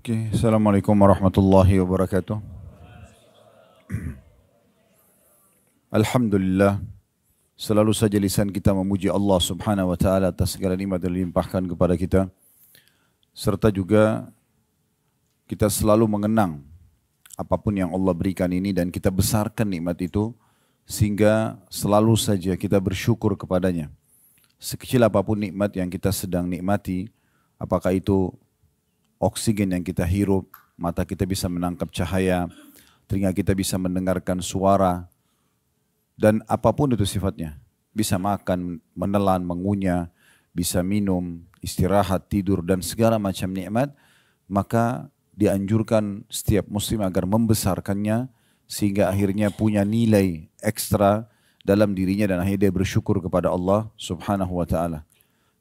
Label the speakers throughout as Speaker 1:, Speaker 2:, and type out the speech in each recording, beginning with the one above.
Speaker 1: Oke, Assalamualaikum warahmatullahi wabarakatuh. Alhamdulillah, selalu saja lisan kita memuji Allah subhanahu wa ta'ala atas segala nikmat yang dilimpahkan kepada kita. Serta juga kita selalu mengenang apapun yang Allah berikan ini dan kita besarkan nikmat itu sehingga selalu saja kita bersyukur kepadanya. Sekecil apapun nikmat yang kita sedang nikmati, apakah itu oksigen yang kita hirup, mata kita bisa menangkap cahaya, telinga kita bisa mendengarkan suara, dan apapun itu sifatnya. Bisa makan, menelan, mengunyah, bisa minum, istirahat, tidur, dan segala macam nikmat, maka dianjurkan setiap muslim agar membesarkannya, sehingga akhirnya punya nilai ekstra dalam dirinya dan akhirnya dia bersyukur kepada Allah subhanahu wa ta'ala.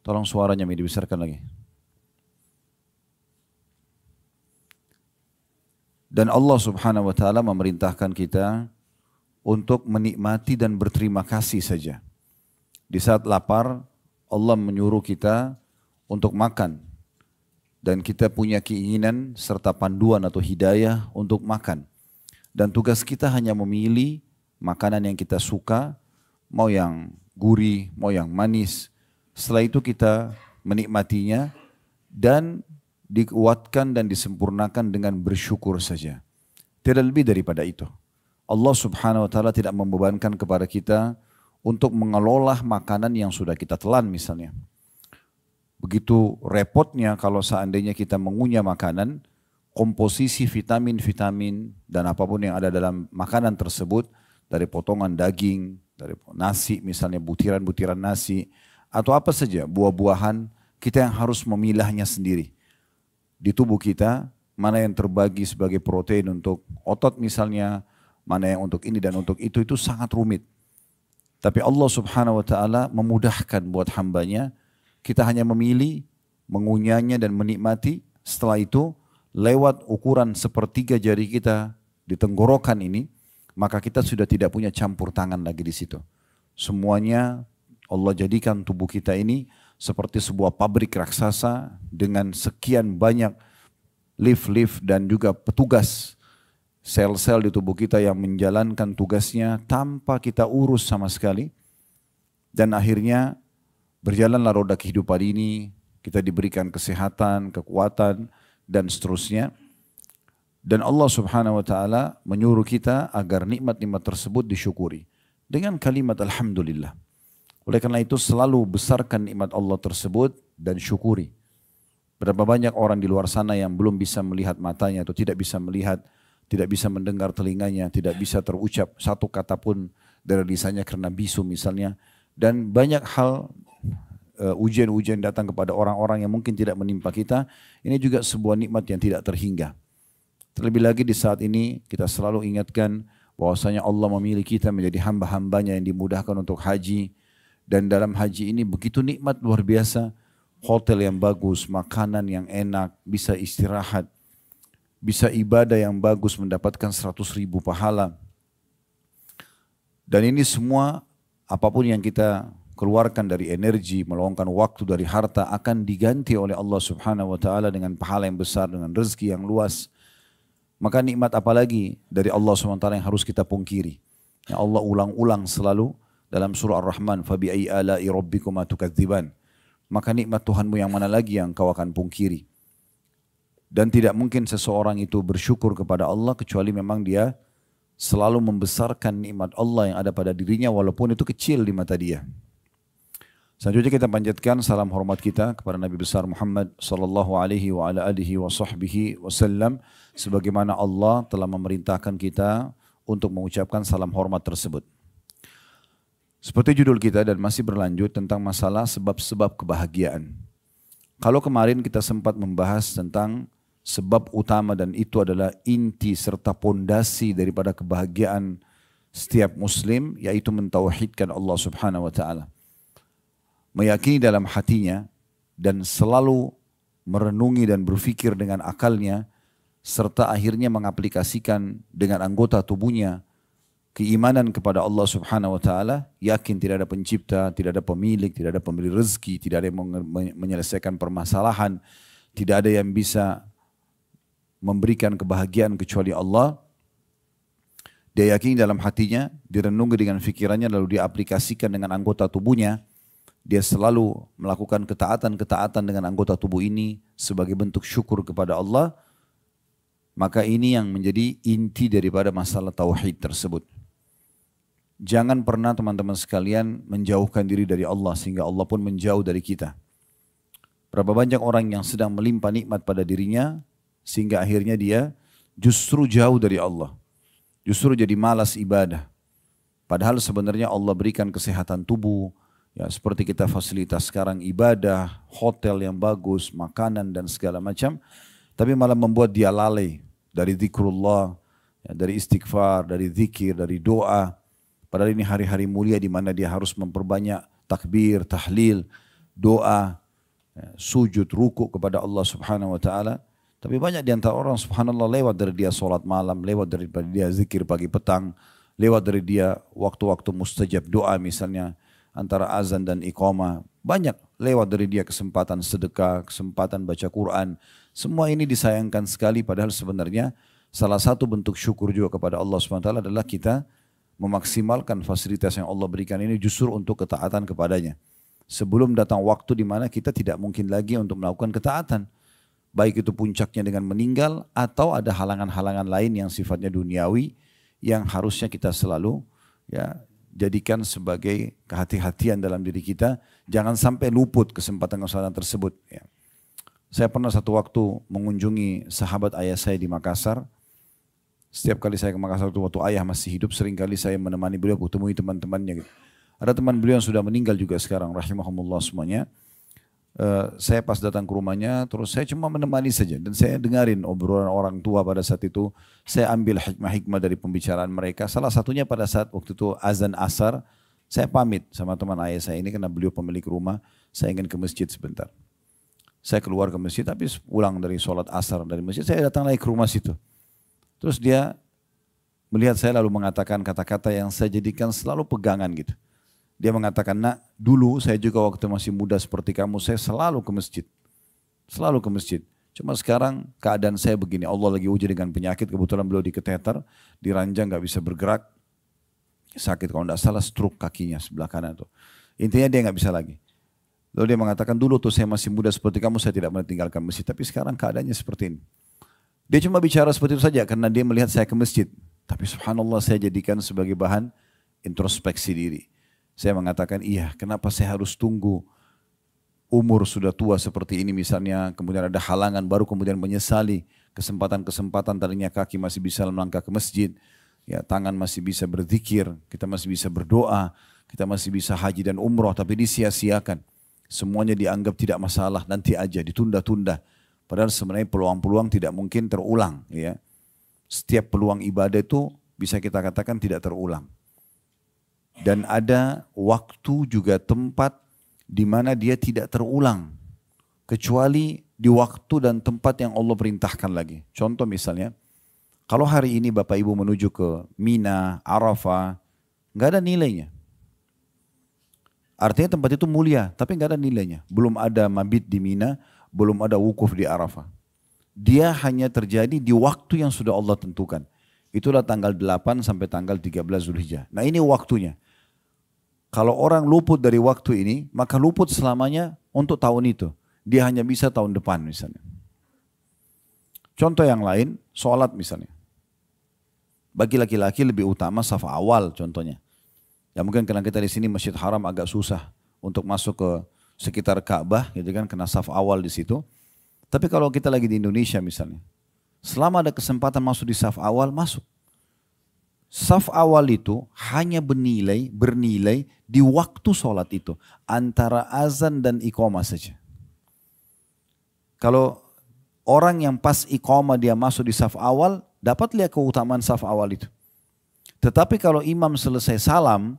Speaker 1: Tolong suaranya dibesarkan lagi. Dan Allah subhanahu wa ta'ala memerintahkan kita untuk menikmati dan berterima kasih saja. Di saat lapar, Allah menyuruh kita untuk makan. Dan kita punya keinginan serta panduan atau hidayah untuk makan. Dan tugas kita hanya memilih makanan yang kita suka, mau yang gurih, mau yang manis. Setelah itu kita menikmatinya dan dikuatkan dan disempurnakan dengan bersyukur saja. Tidak lebih daripada itu. Allah subhanahu wa ta'ala tidak membebankan kepada kita untuk mengelola makanan yang sudah kita telan misalnya. Begitu repotnya kalau seandainya kita mengunyah makanan, komposisi vitamin-vitamin dan apapun yang ada dalam makanan tersebut, dari potongan daging, dari nasi misalnya, butiran-butiran nasi, atau apa saja, buah-buahan, kita yang harus memilahnya sendiri. Di tubuh kita, mana yang terbagi sebagai protein untuk otot misalnya, mana yang untuk ini dan untuk itu sangat rumit. Tapi Allah subhanahu wa ta'ala memudahkan buat hambanya, kita hanya memilih, mengunyahnya dan menikmati. Setelah itu, lewat ukuran sepertiga jari kita di tenggorokan ini, maka kita sudah tidak punya campur tangan lagi di situ. Semuanya Allah jadikan tubuh kita ini seperti sebuah pabrik raksasa dengan sekian banyak lift-lift dan juga petugas sel-sel di tubuh kita yang menjalankan tugasnya tanpa kita urus sama sekali. Dan akhirnya berjalanlah roda kehidupan ini, kita diberikan kesehatan, kekuatan, dan seterusnya. Dan Allah subhanahu wa ta'ala menyuruh kita agar nikmat-nikmat tersebut disyukuri dengan kalimat Alhamdulillah. Oleh karena itu selalu besarkan nikmat Allah tersebut dan syukuri. Berapa banyak orang di luar sana yang belum bisa melihat matanya atau tidak bisa melihat, tidak bisa mendengar telinganya, tidak bisa terucap satu kata pun dari lisannya karena bisu misalnya. Dan banyak hal ujian-ujian datang kepada orang-orang yang mungkin tidak menimpa kita. Ini juga sebuah nikmat yang tidak terhingga. Terlebih lagi di saat ini kita selalu ingatkan bahwasanya Allah memilih kita menjadi hamba-hambanya yang dimudahkan untuk haji. Dan dalam haji ini begitu nikmat luar biasa. Hotel yang bagus, makanan yang enak, bisa istirahat. Bisa ibadah yang bagus mendapatkan 100.000 pahala. Dan ini semua apapun yang kita keluarkan dari energi, meluangkan waktu dari harta akan diganti oleh Allah subhanahu wa ta'ala dengan pahala yang besar, dengan rezeki yang luas. Maka nikmat apalagi dari Allah subhanahu wa ta'ala yang harus kita pungkiri. Ya Allah ulang-ulang selalu dalam surah Ar-Rahman, fabi'ai ala'i rabbikuma tukadziban. Maka nikmat Tuhanmu yang mana lagi yang kau akan pungkiri. Dan tidak mungkin seseorang itu bersyukur kepada Allah kecuali memang dia selalu membesarkan nikmat Allah yang ada pada dirinya walaupun itu kecil di mata dia. Selanjutnya kita panjatkan salam hormat kita kepada Nabi besar Muhammad sallallahu alaihi wa ala alihi wa sahbihi wasallam, sebagaimana Allah telah memerintahkan kita untuk mengucapkan salam hormat tersebut. Seperti judul kita dan masih berlanjut tentang masalah sebab-sebab kebahagiaan. Kalau kemarin kita sempat membahas tentang sebab utama dan itu adalah inti serta pondasi daripada kebahagiaan setiap muslim, yaitu mentauhidkan Allah subhanahu wa ta'ala. Meyakini dalam hatinya dan selalu merenungi dan berfikir dengan akalnya, serta akhirnya mengaplikasikan dengan anggota tubuhnya keimanan kepada Allah subhanahu wa ta'ala, yakin tidak ada pencipta, tidak ada pemilik, tidak ada pemberi rezeki, tidak ada yang menyelesaikan permasalahan, tidak ada yang bisa memberikan kebahagiaan kecuali Allah. Dia yakini dalam hatinya, direnungi dengan fikirannya, lalu dia aplikasikan dengan anggota tubuhnya. Dia selalu melakukan ketaatan-ketaatan dengan anggota tubuh ini sebagai bentuk syukur kepada Allah. Maka ini yang menjadi inti daripada masalah tauhid tersebut. Jangan pernah teman-teman sekalian menjauhkan diri dari Allah sehingga Allah pun menjauh dari kita. Berapa banyak orang yang sedang melimpah nikmat pada dirinya sehingga akhirnya dia justru jauh dari Allah. Justru jadi malas ibadah. Padahal sebenarnya Allah berikan kesehatan tubuh, ya seperti kita fasilitas sekarang ibadah, hotel yang bagus, makanan dan segala macam. Tapi malah membuat dia lalai dari zikrullah, ya, dari istighfar, dari zikir, dari doa. Padahal ini hari-hari mulia di mana dia harus memperbanyak takbir, tahlil, doa, ya, sujud, ruku kepada Allah Subhanahu wa taala. Tapi banyak di antara orang subhanallah lewat dari dia sholat malam, lewat dari dia zikir pagi petang, lewat dari dia waktu-waktu mustajab doa misalnya antara azan dan iqamah. Banyak lewat dari dia kesempatan sedekah, kesempatan baca Quran. Semua ini disayangkan sekali padahal sebenarnya salah satu bentuk syukur juga kepada Allah SWT adalah kita memaksimalkan fasilitas yang Allah berikan ini justru untuk ketaatan kepadanya. Sebelum datang waktu di mana kita tidak mungkin lagi untuk melakukan ketaatan. Baik itu puncaknya dengan meninggal atau ada halangan-halangan lain yang sifatnya duniawi yang harusnya kita selalu ya jadikan sebagai kehati-hatian dalam diri kita. Jangan sampai luput kesempatan-kesempatan tersebut. Ya. Saya pernah satu waktu mengunjungi sahabat ayah saya di Makassar. Setiap kali saya ke Makassar waktu ayah masih hidup, seringkali saya menemani beliau, kutemui teman-temannya. Gitu. Ada teman beliau yang sudah meninggal juga sekarang, rahimahumullah semuanya. Saya pas datang ke rumahnya, terus saya cuma menemani saja. Dan saya dengarin obrolan orang tua pada saat itu. Saya ambil hikmah-hikmah dari pembicaraan mereka. Salah satunya pada saat waktu itu azan asar, saya pamit sama teman ayah saya ini karena beliau pemilik rumah. Saya ingin ke masjid sebentar. Saya keluar ke masjid, tapi pulang dari sholat asar dari masjid, saya datang lagi ke rumah situ. Terus dia melihat saya lalu mengatakan kata-kata yang saya jadikan selalu pegangan gitu. Dia mengatakan, nak dulu saya juga waktu masih muda seperti kamu, saya selalu ke masjid. Selalu ke masjid. Cuma sekarang keadaan saya begini, Allah lagi uji dengan penyakit, kebetulan beliau diketeter, diranjang gak bisa bergerak. Sakit kalau tidak salah stroke kakinya sebelah kanan tuh. Intinya dia gak bisa lagi. Lalu dia mengatakan dulu tuh saya masih muda seperti kamu, saya tidak meninggalkan masjid. Tapi sekarang keadaannya seperti ini. Dia cuma bicara seperti itu saja karena dia melihat saya ke masjid. Tapi subhanallah saya jadikan sebagai bahan introspeksi diri. Saya mengatakan iya, kenapa saya harus tunggu umur sudah tua seperti ini misalnya, kemudian ada halangan baru kemudian menyesali kesempatan-kesempatan tadinya kaki masih bisa melangkah ke masjid, ya tangan masih bisa berzikir, kita masih bisa berdoa, kita masih bisa haji dan umroh tapi disia-siakan. Semuanya dianggap tidak masalah, nanti aja ditunda-tunda. Padahal sebenarnya peluang-peluang tidak mungkin terulang. Ya. Setiap peluang ibadah itu bisa kita katakan tidak terulang. Dan ada waktu juga tempat di mana dia tidak terulang. Kecuali di waktu dan tempat yang Allah perintahkan lagi. Contoh misalnya, kalau hari ini Bapak Ibu menuju ke Mina, Arafah, nggak ada nilainya. Artinya tempat itu mulia, tapi nggak ada nilainya. Belum ada mabit di Mina, belum ada wukuf di Arafah. Dia hanya terjadi di waktu yang sudah Allah tentukan. Itulah tanggal 8 sampai tanggal 13 Zulhijjah. Nah ini waktunya. Kalau orang luput dari waktu ini, maka luput selamanya untuk tahun itu. Dia hanya bisa tahun depan misalnya. Contoh yang lain, sholat misalnya. Bagi laki-laki lebih utama saf awal contohnya. Ya mungkin karena kita di sini Masjid Haram agak susah untuk masuk ke sekitar Ka'bah, gitu kan, kena saf awal di situ. Tapi kalau kita lagi di Indonesia misalnya, selama ada kesempatan masuk di saf awal, masuk. Saf awal itu hanya bernilai di waktu sholat itu. Antara azan dan iqamah saja. Kalau orang yang pas iqamah dia masuk di saf awal, dapat lihat keutamaan saf awal itu. Tetapi kalau imam selesai salam,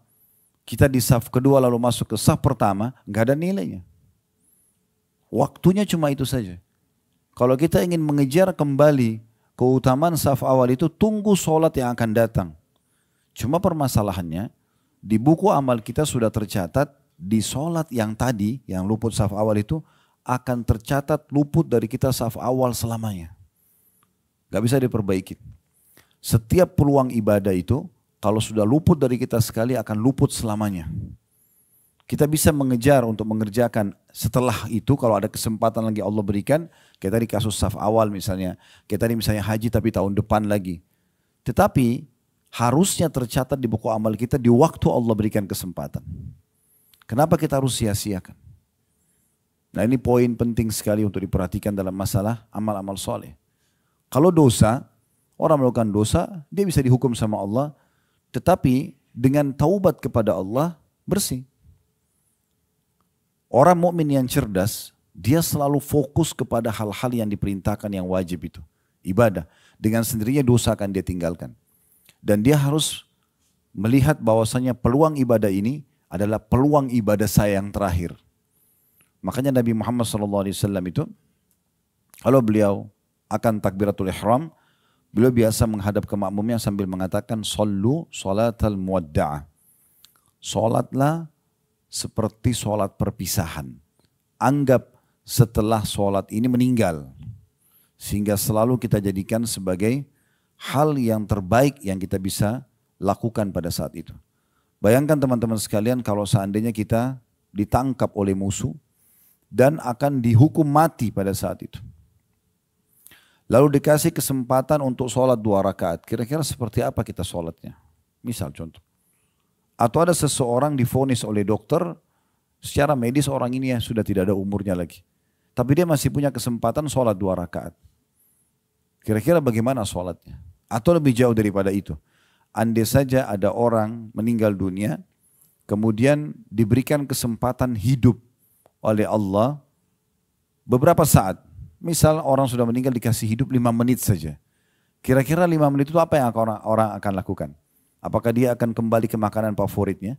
Speaker 1: kita di saf kedua lalu masuk ke saf pertama, nggak ada nilainya. Waktunya cuma itu saja. Kalau kita ingin mengejar kembali keutamaan saf awal itu, tunggu sholat yang akan datang. Cuma permasalahannya, di buku amal kita sudah tercatat, di sholat yang tadi, yang luput saf awal itu, akan tercatat luput dari kita saf awal selamanya. Gak bisa diperbaiki. Setiap peluang ibadah itu, kalau sudah luput dari kita sekali akan luput selamanya. Kita bisa mengejar untuk mengerjakan setelah itu kalau ada kesempatan lagi Allah berikan. Kayak tadi kasus saf awal misalnya. Kayak tadi misalnya haji tapi tahun depan lagi. Tetapi harusnya tercatat di buku amal kita di waktu Allah berikan kesempatan. Kenapa kita harus sia-siakan? Nah ini poin penting sekali untuk diperhatikan dalam masalah amal-amal soleh. Kalau dosa, orang melakukan dosa, dia bisa dihukum sama Allah. Tetapi dengan taubat kepada Allah, bersih. Orang mukmin yang cerdas, dia selalu fokus kepada hal-hal yang diperintahkan yang wajib itu. Ibadah. Dengan sendirinya dosa akan dia tinggalkan. Dan dia harus melihat bahwasanya peluang ibadah ini adalah peluang ibadah saya yang terakhir. Makanya Nabi Muhammad SAW itu, kalau beliau akan takbiratul ihram, beliau biasa menghadap ke makmumnya sambil mengatakan, Sallu salatal muwadda'ah. Salatlah seperti sholat perpisahan. Anggap setelah sholat ini meninggal. Sehingga selalu kita jadikan sebagai hal yang terbaik yang kita bisa lakukan pada saat itu. Bayangkan teman-teman sekalian kalau seandainya kita ditangkap oleh musuh dan akan dihukum mati pada saat itu. Lalu dikasih kesempatan untuk sholat 2 rakaat. Kira-kira seperti apa kita sholatnya? Misal contoh. Atau ada seseorang divonis oleh dokter, secara medis orang ini ya sudah tidak ada umurnya lagi. Tapi dia masih punya kesempatan sholat 2 rakaat. Kira-kira bagaimana sholatnya? Atau lebih jauh daripada itu. Andai saja ada orang meninggal dunia, kemudian diberikan kesempatan hidup oleh Allah beberapa saat. Misal orang sudah meninggal dikasih hidup 5 menit saja. Kira-kira 5 menit itu apa yang orang akan lakukan? Apakah dia akan kembali ke makanan favoritnya?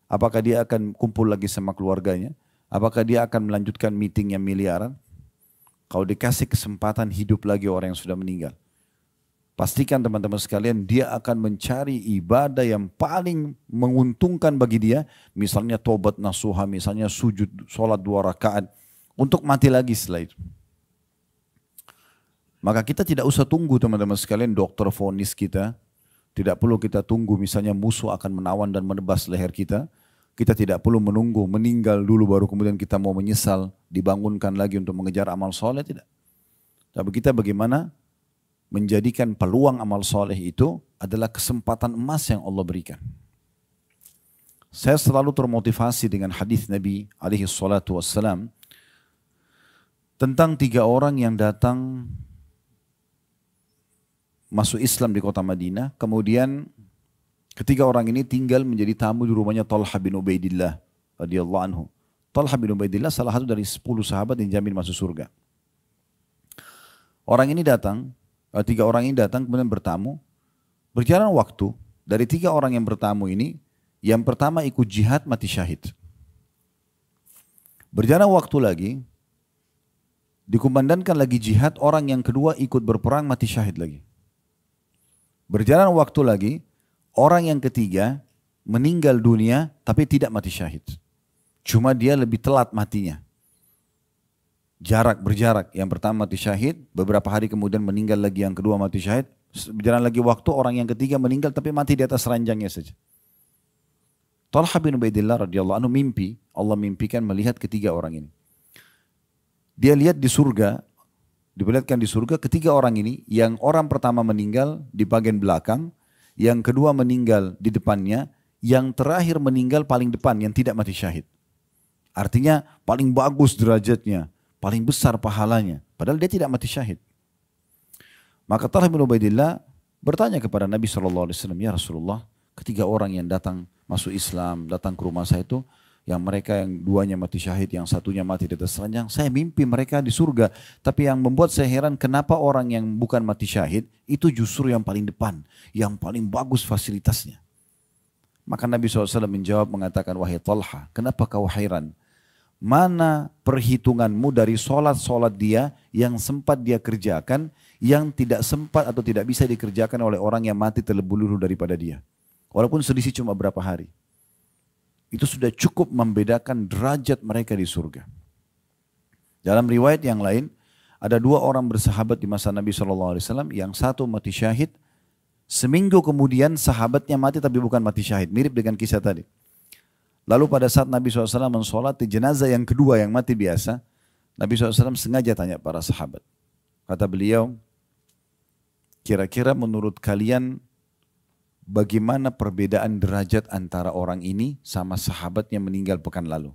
Speaker 1: Apakah dia akan kumpul lagi sama keluarganya? Apakah dia akan melanjutkan meeting yang miliaran? Kalau dikasih kesempatan hidup lagi orang yang sudah meninggal. Pastikan teman-teman sekalian dia akan mencari ibadah yang paling menguntungkan bagi dia. Misalnya tobat nasuha, misalnya sujud, sholat 2 rakaat. Untuk mati lagi setelah itu. Maka kita tidak usah tunggu teman-teman sekalian dokter vonis kita. Tidak perlu kita tunggu misalnya musuh akan menawan dan menebas leher kita. Kita tidak perlu menunggu meninggal dulu baru kemudian kita mau menyesal. Dibangunkan lagi untuk mengejar amal soleh, tidak. Tapi kita bagaimana menjadikan peluang amal soleh itu adalah kesempatan emas yang Allah berikan. Saya selalu termotivasi dengan hadis Nabi alaihi salatu wassalam tentang 3 orang yang datang masuk Islam di kota Madinah, kemudian ketiga orang ini tinggal menjadi tamu di rumahnya Talha bin Ubaidillah radhiyallahu anhu. Talha bin Ubaidillah salah satu dari 10 sahabat yang jamin masuk surga. Orang ini datang, 3 orang ini datang kemudian bertamu. Berjalan waktu, dari 3 orang yang bertamu ini, yang pertama ikut jihad mati syahid. Berjalan waktu lagi, dikumandangkan lagi jihad, orang yang kedua ikut berperang mati syahid lagi. Berjalan waktu lagi, orang yang ketiga meninggal dunia tapi tidak mati syahid. Cuma dia lebih telat matinya. Berjarak. Yang pertama mati syahid, beberapa hari kemudian meninggal lagi, yang kedua mati syahid. Berjalan lagi waktu, orang yang ketiga meninggal tapi mati di atas ranjangnya saja. Talha bin Ubaidillah radhiyallahu anhu mimpi, Allah mimpikan melihat ketiga orang ini. Dia lihat di surga, diperlihatkan di surga ketiga orang ini, yang orang pertama meninggal di bagian belakang, yang kedua meninggal di depannya, yang terakhir meninggal paling depan yang tidak mati syahid. Artinya paling bagus derajatnya, paling besar pahalanya, padahal dia tidak mati syahid. Maka Talha bin Ubaidillah bertanya kepada Nabi SAW, ya Rasulullah, ketiga orang yang datang masuk Islam, datang ke rumah saya itu, yang mereka yang 2-nya mati syahid, yang 1-nya mati di atas ranjang. Saya mimpi mereka di surga. Tapi yang membuat saya heran kenapa orang yang bukan mati syahid itu justru yang paling depan. Yang paling bagus fasilitasnya. Maka Nabi SAW menjawab mengatakan, wahai Talha, kenapa kau heran? Mana perhitunganmu dari solat-solat dia yang sempat dia kerjakan, yang tidak sempat atau tidak bisa dikerjakan oleh orang yang mati terlebih dahulu daripada dia. Walaupun selisih cuma berapa hari. Itu sudah cukup membedakan derajat mereka di surga. Dalam riwayat yang lain, Ada dua orang bersahabat di masa Nabi SAW, yang satu mati syahid, seminggu kemudian sahabatnya mati tapi bukan mati syahid, mirip dengan kisah tadi. Lalu pada saat Nabi SAW mensolati jenazah yang kedua yang mati biasa, Nabi SAW sengaja tanya para sahabat. Kata beliau, kira-kira menurut kalian bagaimana perbedaan derajat antara orang ini sama sahabat yang meninggal pekan lalu?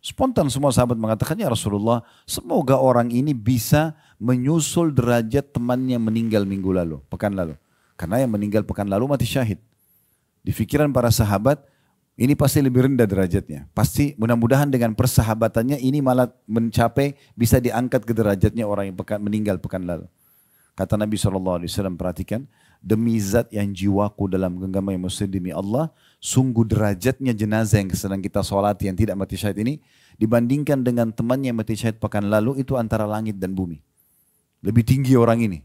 Speaker 1: Spontan semua sahabat mengatakan, ya Rasulullah, semoga orang ini bisa menyusul derajat temannya meninggal minggu lalu, pekan lalu. Karena yang meninggal pekan lalu mati syahid. Di pikiran para sahabat, ini pasti lebih rendah derajatnya. Pasti mudah-mudahan dengan persahabatannya ini malah mencapai bisa diangkat ke derajatnya orang yang meninggal pekan lalu. Kata Nabi SAW, perhatikan, demi zat yang jiwaku dalam genggaman yang muslim demi Allah, sungguh derajatnya jenazah yang sedang kita solati yang tidak mati syahid ini, dibandingkan dengan temannya yang mati syahid pekan lalu, itu antara langit dan bumi. Lebih tinggi orang ini.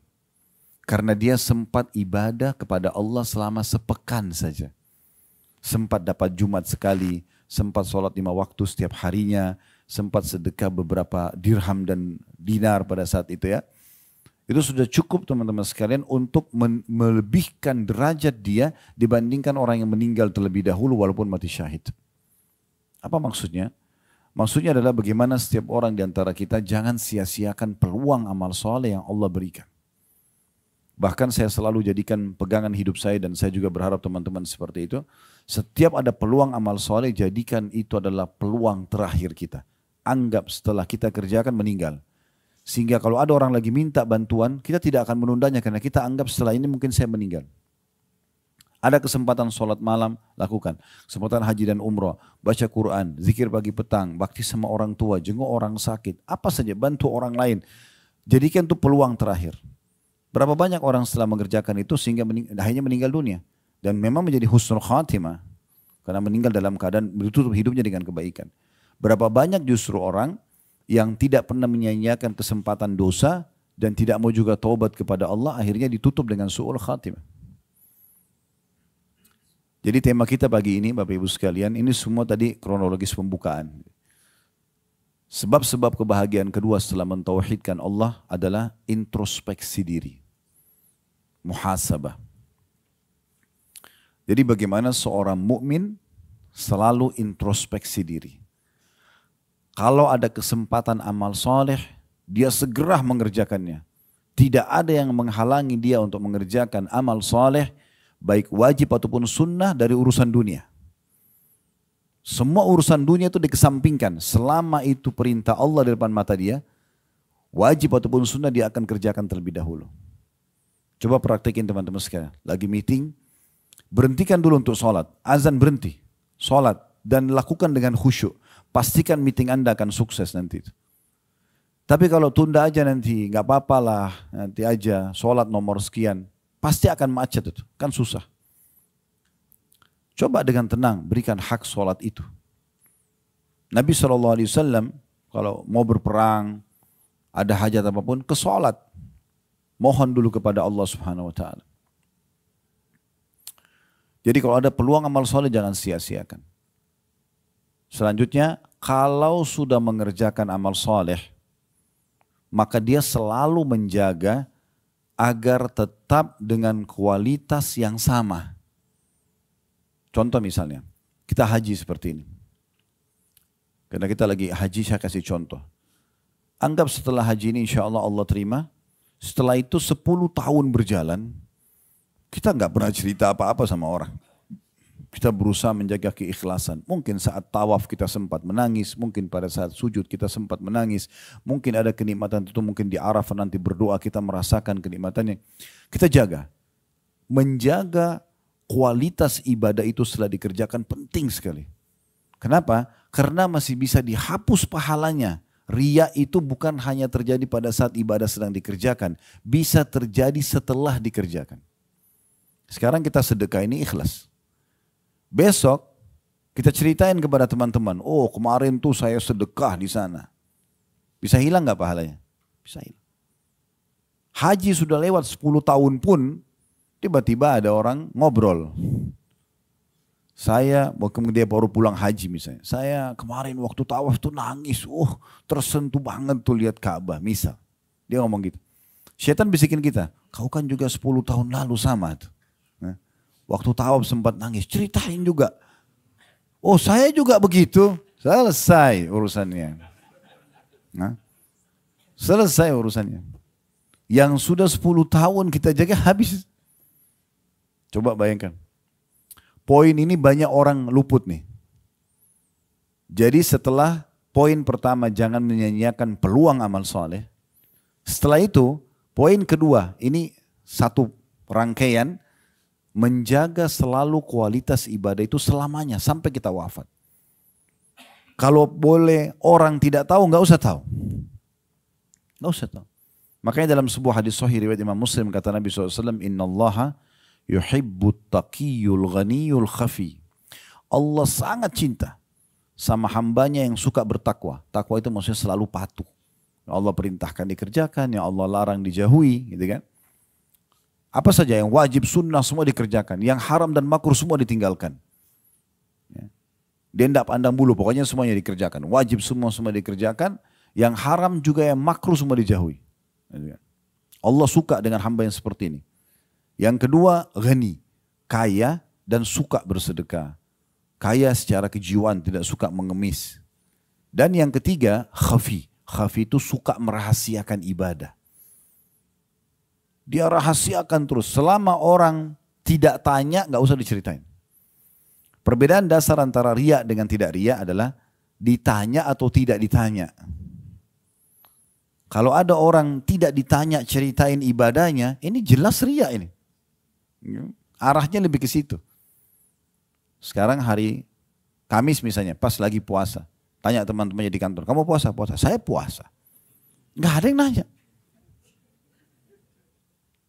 Speaker 1: Karena dia sempat ibadah kepada Allah selama sepekan saja. Sempat dapat Jumat sekali, sempat sholat 5 waktu setiap harinya, sempat sedekah beberapa dirham dan dinar pada saat itu ya. Itu sudah cukup teman-teman sekalian untuk melebihkan derajat dia dibandingkan orang yang meninggal terlebih dahulu walaupun mati syahid. Apa maksudnya? Maksudnya adalah bagaimana setiap orang di antara kita jangan sia-siakan peluang amal soleh yang Allah berikan. Bahkan saya selalu jadikan pegangan hidup saya dan saya juga berharap teman-teman seperti itu. Setiap ada peluang amal soleh, jadikan itu adalah peluang terakhir kita. Anggap setelah kita kerjakan meninggal. Sehingga kalau ada orang lagi minta bantuan, kita tidak akan menundanya karena kita anggap setelah ini mungkin saya meninggal. Ada kesempatan sholat malam, lakukan. Kesempatan haji dan umrah, baca Quran, zikir pagi petang, bakti sama orang tua, jenguk orang sakit. Apa saja, bantu orang lain. Jadikan itu peluang terakhir. Berapa banyak orang setelah mengerjakan itu sehingga akhirnya meninggal dunia. Dan memang menjadi husnul khatimah. Karena meninggal dalam keadaan ditutup hidupnya dengan kebaikan. Berapa banyak justru orang yang tidak pernah menyia-nyiakan kesempatan dosa dan tidak mau juga taubat kepada Allah, akhirnya ditutup dengan su'ul khatimah. Jadi tema kita pagi ini Bapak Ibu sekalian, ini semua tadi kronologis pembukaan. Sebab-sebab kebahagiaan kedua setelah mentauhidkan Allah adalah introspeksi diri. Muhasabah. Jadi bagaimana seorang mukmin selalu introspeksi diri. Kalau ada kesempatan amal soleh, dia segera mengerjakannya. Tidak ada yang menghalangi dia untuk mengerjakan amal soleh, baik wajib ataupun sunnah dari urusan dunia. Semua urusan dunia itu dikesampingkan. Selama itu perintah Allah di depan mata dia, wajib ataupun sunnah dia akan kerjakan terlebih dahulu. Coba praktekin teman-teman sekalian. Lagi meeting, berhentikan dulu untuk sholat. Azan berhenti, sholat. Dan lakukan dengan khusyuk. Pastikan meeting Anda akan sukses nanti. Tapi kalau tunda aja nanti, nggak apa-apa lah, nanti aja sholat nomor sekian. Pasti akan macet itu, kan susah. Coba dengan tenang berikan hak sholat itu. Nabi SAW kalau mau berperang, ada hajat apapun, ke sholat. Mohon dulu kepada Allah Subhanahu Wa Taala. Jadi kalau ada peluang amal soleh jangan sia-siakan. Selanjutnya, kalau sudah mengerjakan amal soleh, maka dia selalu menjaga agar tetap dengan kualitas yang sama. Contoh misalnya, kita haji seperti ini. Karena kita lagi haji, saya kasih contoh. Anggap setelah haji ini insya Allah Allah terima. Setelah itu 10 tahun berjalan, kita nggak pernah cerita apa-apa sama orang. Kita berusaha menjaga keikhlasan. Mungkin saat tawaf kita sempat menangis. Mungkin pada saat sujud kita sempat menangis. Mungkin ada kenikmatan itu. Mungkin di Arafah nanti berdoa kita merasakan kenikmatannya. Kita jaga. Menjaga kualitas ibadah itu setelah dikerjakan penting sekali. Kenapa? Karena masih bisa dihapus pahalanya. Riya itu bukan hanya terjadi pada saat ibadah sedang dikerjakan. Bisa terjadi setelah dikerjakan. Sekarang kita sedekah ini ikhlas. Besok kita ceritain kepada teman-teman, oh kemarin tuh saya sedekah di sana. Bisa hilang nggak pahalanya? Bisa hilang. Haji sudah lewat 10 tahun pun, tiba-tiba ada orang ngobrol. Saya, dia baru pulang haji misalnya. Saya kemarin waktu tawaf tuh nangis, tersentuh banget tuh lihat Ka'bah misal. Dia ngomong gitu. Syaitan bisikin kita, kau kan juga 10 tahun lalu sama tuh. Nah, waktu tawaf sempat nangis, ceritain juga. Oh saya juga begitu, selesai urusannya. Nah, selesai urusannya. Yang sudah 10 tahun kita jaga habis. Coba bayangkan. Poin ini banyak orang luput nih. Jadi setelah poin pertama jangan menyanyiakan peluang amal soleh. Setelah itu poin kedua ini satu rangkaian menjaga selalu kualitas ibadah itu selamanya sampai kita wafat. Kalau boleh orang tidak tahu nggak usah tahu. Nggak usah tahu. Makanya dalam sebuah hadis sahih riwayat Imam Muslim kata Nabi SAW, Innallaha yuhibbut taqiyul ghaniyul khafi. Allah sangat cinta sama hambanya yang suka bertakwa. Takwa itu maksudnya selalu patuh. Allah perintahkan dikerjakan, yang Allah larang dijauhi, gitu kan. Apa saja yang wajib sunnah semua dikerjakan, yang haram dan makruh semua ditinggalkan. Ya. Dia tidak pandang bulu, pokoknya semuanya dikerjakan. Wajib semua dikerjakan, yang haram juga yang makruh semua dijauhi. Gitu kan. Allah suka dengan hamba yang seperti ini. Yang kedua, ghani, kaya dan suka bersedekah. Kaya secara kejiwaan, tidak suka mengemis. Dan yang ketiga, khafi. Khafi itu suka merahasiakan ibadah. Dia rahasiakan terus. Selama orang tidak tanya, nggak usah diceritain. Perbedaan dasar antara riya dengan tidak riya adalah ditanya atau tidak ditanya. Kalau ada orang tidak ditanya ceritain ibadahnya, ini jelas riya ini. Arahnya lebih ke situ. Sekarang hari Kamis misalnya, pas lagi puasa. Tanya teman-temannya di kantor, kamu puasa? Puasa. Saya puasa. Nggak ada yang nanya.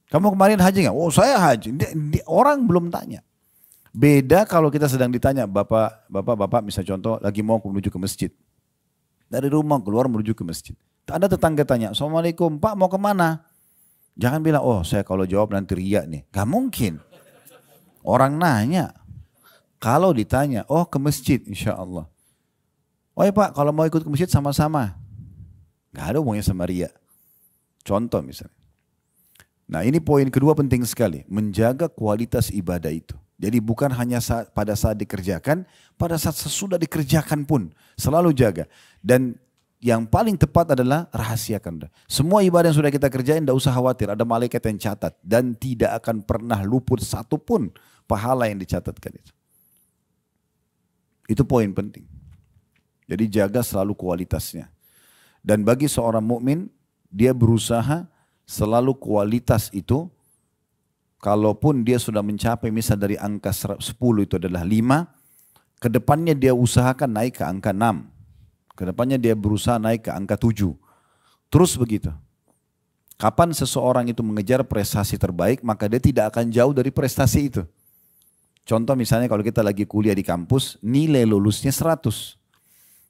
Speaker 1: Kamu kemarin haji nggak? Oh saya haji. Orang belum tanya. Beda kalau kita sedang ditanya, bapak misalnya contoh lagi mau menuju ke masjid. Dari rumah keluar menuju ke masjid. Ada tetangga tanya, Assalamualaikum Pak mau kemana? Jangan bilang, oh saya kalau jawab nanti riya nih. Gak mungkin. Orang nanya. Kalau ditanya, oh ke masjid insya Allah. Oh ya Pak kalau mau ikut ke masjid sama-sama. Gak ada hubungannya sama riya. Contoh misalnya. Nah ini poin kedua penting sekali. Menjaga kualitas ibadah itu. Jadi bukan hanya pada saat dikerjakan, pada saat sesudah dikerjakan pun. Selalu jaga. Dan yang paling tepat adalah rahasiakan. Semua ibadah yang sudah kita kerjain tidak usah khawatir. Ada malaikat yang catat. Dan tidak akan pernah luput satupun pahala yang dicatatkan itu. Itu poin penting. Jadi jaga selalu kualitasnya. Dan bagi seorang mukmin, dia berusaha selalu kualitas itu, kalaupun dia sudah mencapai misal dari angka 10 itu adalah 5, kedepannya dia usahakan naik ke angka 6. Kedepannya dia berusaha naik ke angka 7. Terus begitu. Kapan seseorang itu mengejar prestasi terbaik, maka dia tidak akan jauh dari prestasi itu. Contoh misalnya kalau kita lagi kuliah di kampus, nilai lulusnya 100.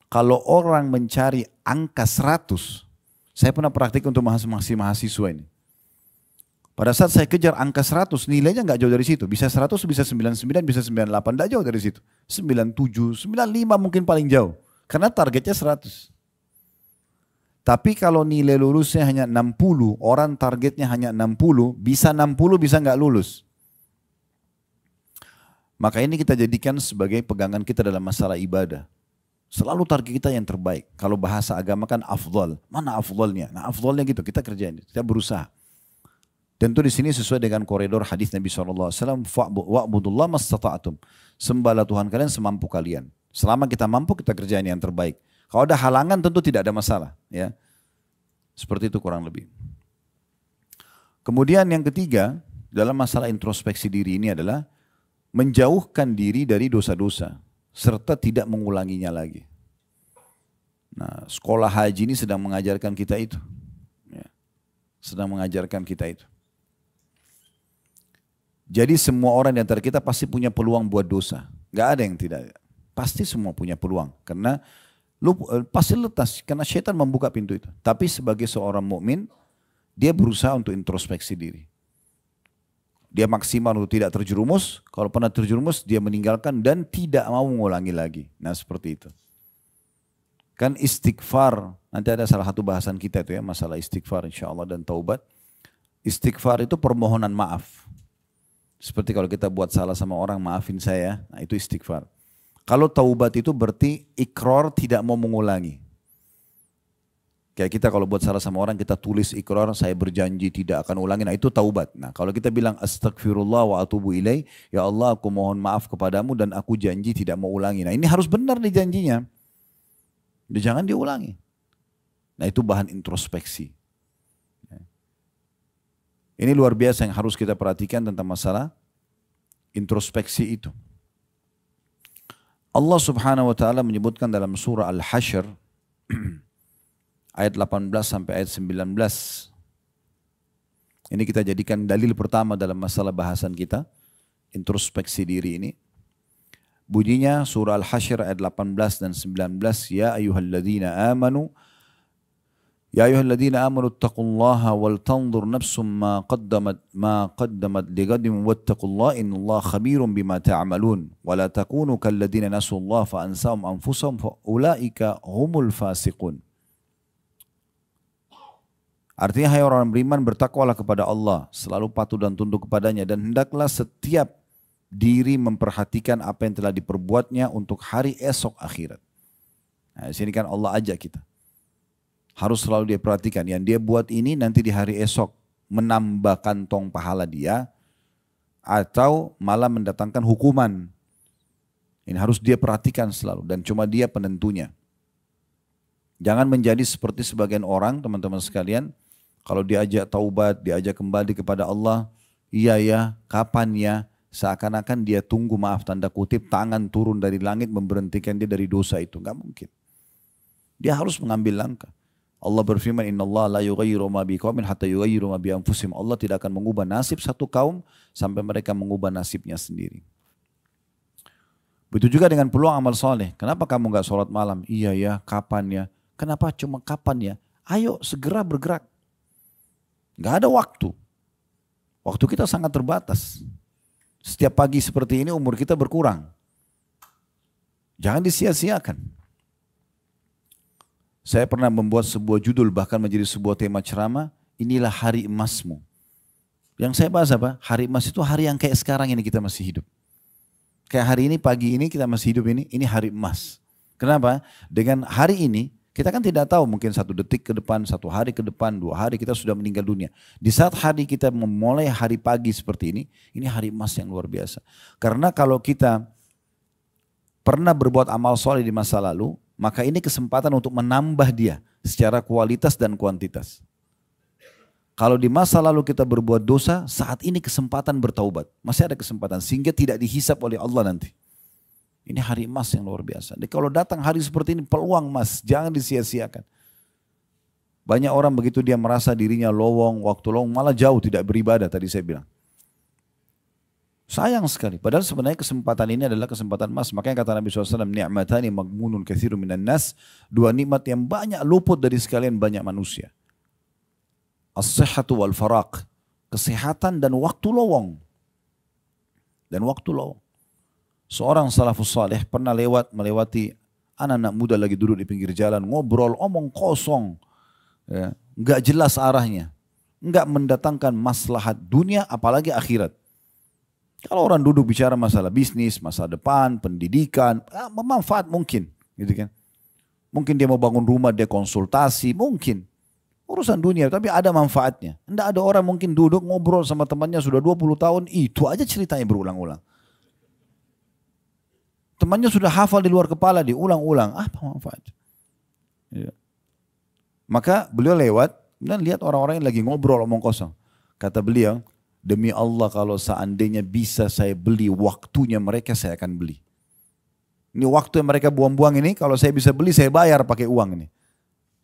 Speaker 1: Kalau orang mencari angka 100, saya pernah praktik untuk mahasiswa ini. Pada saat saya kejar angka 100, nilainya nggak jauh dari situ. Bisa 100, bisa 99, bisa 98, nggak jauh dari situ. 97, 95 mungkin paling jauh. Karena targetnya 100. Tapi kalau nilai lulusnya hanya 60, orang targetnya hanya 60, bisa nggak lulus. Maka ini kita jadikan sebagai pegangan kita dalam masalah ibadah. Selalu target kita yang terbaik. Kalau bahasa agama kan afdal. Mana afdalnya? Nah afdalnya gitu, kita kerjain, kita berusaha. Tentu di sini sesuai dengan koridor hadis Nabi SAW. Wa'budullah mastata'atum. Sembahlah Tuhan kalian semampu kalian. Selama kita mampu, kita kerjain yang terbaik. Kalau ada halangan tentu tidak ada masalah. Ya, seperti itu kurang lebih. Kemudian yang ketiga, dalam masalah introspeksi diri ini adalah menjauhkan diri dari dosa-dosa. Serta tidak mengulanginya lagi. Nah, sekolah haji ini sedang mengajarkan kita itu. Ya, sedang mengajarkan kita itu. Jadi semua orang di antara kita pasti punya peluang buat dosa. Gak ada yang tidak. Pasti semua punya peluang. Karena pasti letas. Karena syaitan membuka pintu itu. Tapi sebagai seorang mukmin, dia berusaha untuk introspeksi diri. Dia maksimal untuk tidak terjerumus. Kalau pernah terjerumus, dia meninggalkan dan tidak mau mengulangi lagi. Nah seperti itu. Kan istighfar, nanti ada salah satu bahasan kita itu ya, masalah istighfar insya Allah dan taubat. Istighfar itu permohonan maaf. Seperti kalau kita buat salah sama orang, maafin saya, nah itu istighfar. Kalau taubat itu berarti ikrar tidak mau mengulangi. Kayak kita kalau buat salah sama orang, kita tulis ikrar, saya berjanji tidak akan ulangi, nah itu taubat. Nah kalau kita bilang astagfirullah wa atubu ilaih, ya Allah aku mohon maaf kepadamu dan aku janji tidak mau ulangi. Nah ini harus benar nih janjinya. Jangan diulangi. Nah itu bahan introspeksi. Ini luar biasa yang harus kita perhatikan tentang masalah introspeksi itu. Allah subhanahu wa ta'ala menyebutkan dalam surah Al-Hasyr ayat 18 sampai ayat 19. Ini kita jadikan dalil pertama dalam masalah bahasan kita, introspeksi diri ini. Bunyinya surah Al-Hasyr ayat 18 dan 19, Ya ayyuhalladzina amanu attaqullaha wal tanzur nafsum ma qaddamat lighadin wattaqullaha innallaha khabirum bima ta'malun wa la takunu kalladzina nasullaha fa ansahum anfusahum fa ulaika humul fasiqun. Artinya hai orang beriman, bertakwalah kepada Allah, selalu patuh dan tunduk kepadanya, dan hendaklah setiap diri memperhatikan apa yang telah diperbuatnya untuk hari esok akhirat. Nah, di sini kan Allah ajak kita. Harus selalu dia perhatikan. Yang dia buat ini nanti di hari esok menambah kantong pahala dia atau malah mendatangkan hukuman. Ini harus dia perhatikan selalu dan cuma dia penentunya. Jangan menjadi seperti sebagian orang, teman-teman sekalian. Kalau diajak taubat, diajak kembali kepada Allah, iya ya, kapan ya? Seakan-akan dia tunggu, maaf tanda kutip, tangan turun dari langit memberhentikan dia dari dosa itu. Enggak mungkin. Dia harus mengambil langkah. Allah berfirman, Inna Allah la yughayyiru ma biqaumin hatta yughayyiru ma bi anfusihim. Allah tidak akan mengubah nasib satu kaum sampai mereka mengubah nasibnya sendiri. Begitu juga dengan peluang amal soleh. Kenapa kamu enggak sholat malam? Iya ya, kapan ya? Kenapa cuma kapan ya? Ayo segera bergerak. Enggak ada waktu. Waktu kita sangat terbatas. Setiap pagi seperti ini umur kita berkurang. Jangan disia-siakan. Saya pernah membuat sebuah judul, bahkan menjadi sebuah tema ceramah, inilah hari emasmu. Yang saya bahas apa? Hari emas itu hari yang kayak sekarang ini kita masih hidup. Kayak hari ini, pagi ini kita masih hidup ini hari emas. Kenapa? Dengan hari ini, kita kan tidak tahu mungkin 1 detik ke depan, 1 hari ke depan, 2 hari kita sudah meninggal dunia. Di saat hari kita memulai hari pagi seperti ini hari emas yang luar biasa. Karena kalau kita pernah berbuat amal soleh di masa lalu, maka ini kesempatan untuk menambah dia secara kualitas dan kuantitas. Kalau di masa lalu kita berbuat dosa, saat ini kesempatan bertaubat. Masih ada kesempatan sehingga tidak dihisap oleh Allah nanti. Ini hari emas yang luar biasa. Jadi kalau datang hari seperti ini, peluang emas, jangan disia-siakan. Banyak orang begitu dia merasa dirinya lowong, waktu lowong, malah jauh tidak beribadah tadi saya bilang. Sayang sekali. Padahal sebenarnya kesempatan ini adalah kesempatan emas. Makanya kata Nabi SAW, ni'matani magmunun katsirun minan nas. 2 nikmat yang banyak luput dari sekalian banyak manusia. As-sihhatu wal faraq. Kesehatan dan waktu lowong. Seorang salafus saleh pernah melewati anak-anak muda lagi duduk di pinggir jalan, ngobrol, omong kosong. Ya, nggak jelas arahnya. Nggak mendatangkan maslahat dunia apalagi akhirat. Kalau orang duduk bicara masalah bisnis, masa depan, pendidikan, bermanfaat mungkin. Gitu kan. Mungkin dia mau bangun rumah, dia konsultasi, mungkin. Urusan dunia, tapi ada manfaatnya. Nggak ada orang mungkin duduk ngobrol sama temannya sudah 20 tahun, itu aja ceritanya berulang-ulang. Temannya sudah hafal di luar kepala, diulang-ulang. Apa manfaatnya? Ya. Maka beliau lewat dan lihat orang-orang yang lagi ngobrol omong kosong. Kata beliau, demi Allah kalau seandainya bisa saya beli waktunya mereka, saya akan beli. Ini waktu yang mereka buang-buang ini, kalau saya bisa beli, saya bayar pakai uang ini.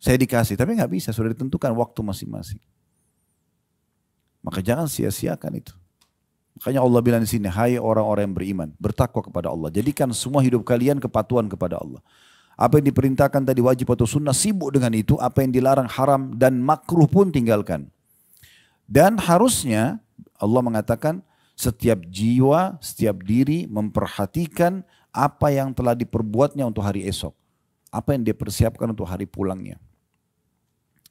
Speaker 1: Saya dikasih, tapi nggak bisa, sudah ditentukan waktu masing-masing. Maka jangan sia-siakan itu. Makanya Allah bilang di sini, hai orang-orang yang beriman, bertakwa kepada Allah. Jadikan semua hidup kalian kepatuhan kepada Allah. Apa yang diperintahkan tadi wajib atau sunnah, sibuk dengan itu. Apa yang dilarang haram dan makruh pun tinggalkan. Dan harusnya Allah mengatakan setiap jiwa, setiap diri memperhatikan apa yang telah diperbuatnya untuk hari esok. apa yang dia persiapkan untuk hari pulangnya.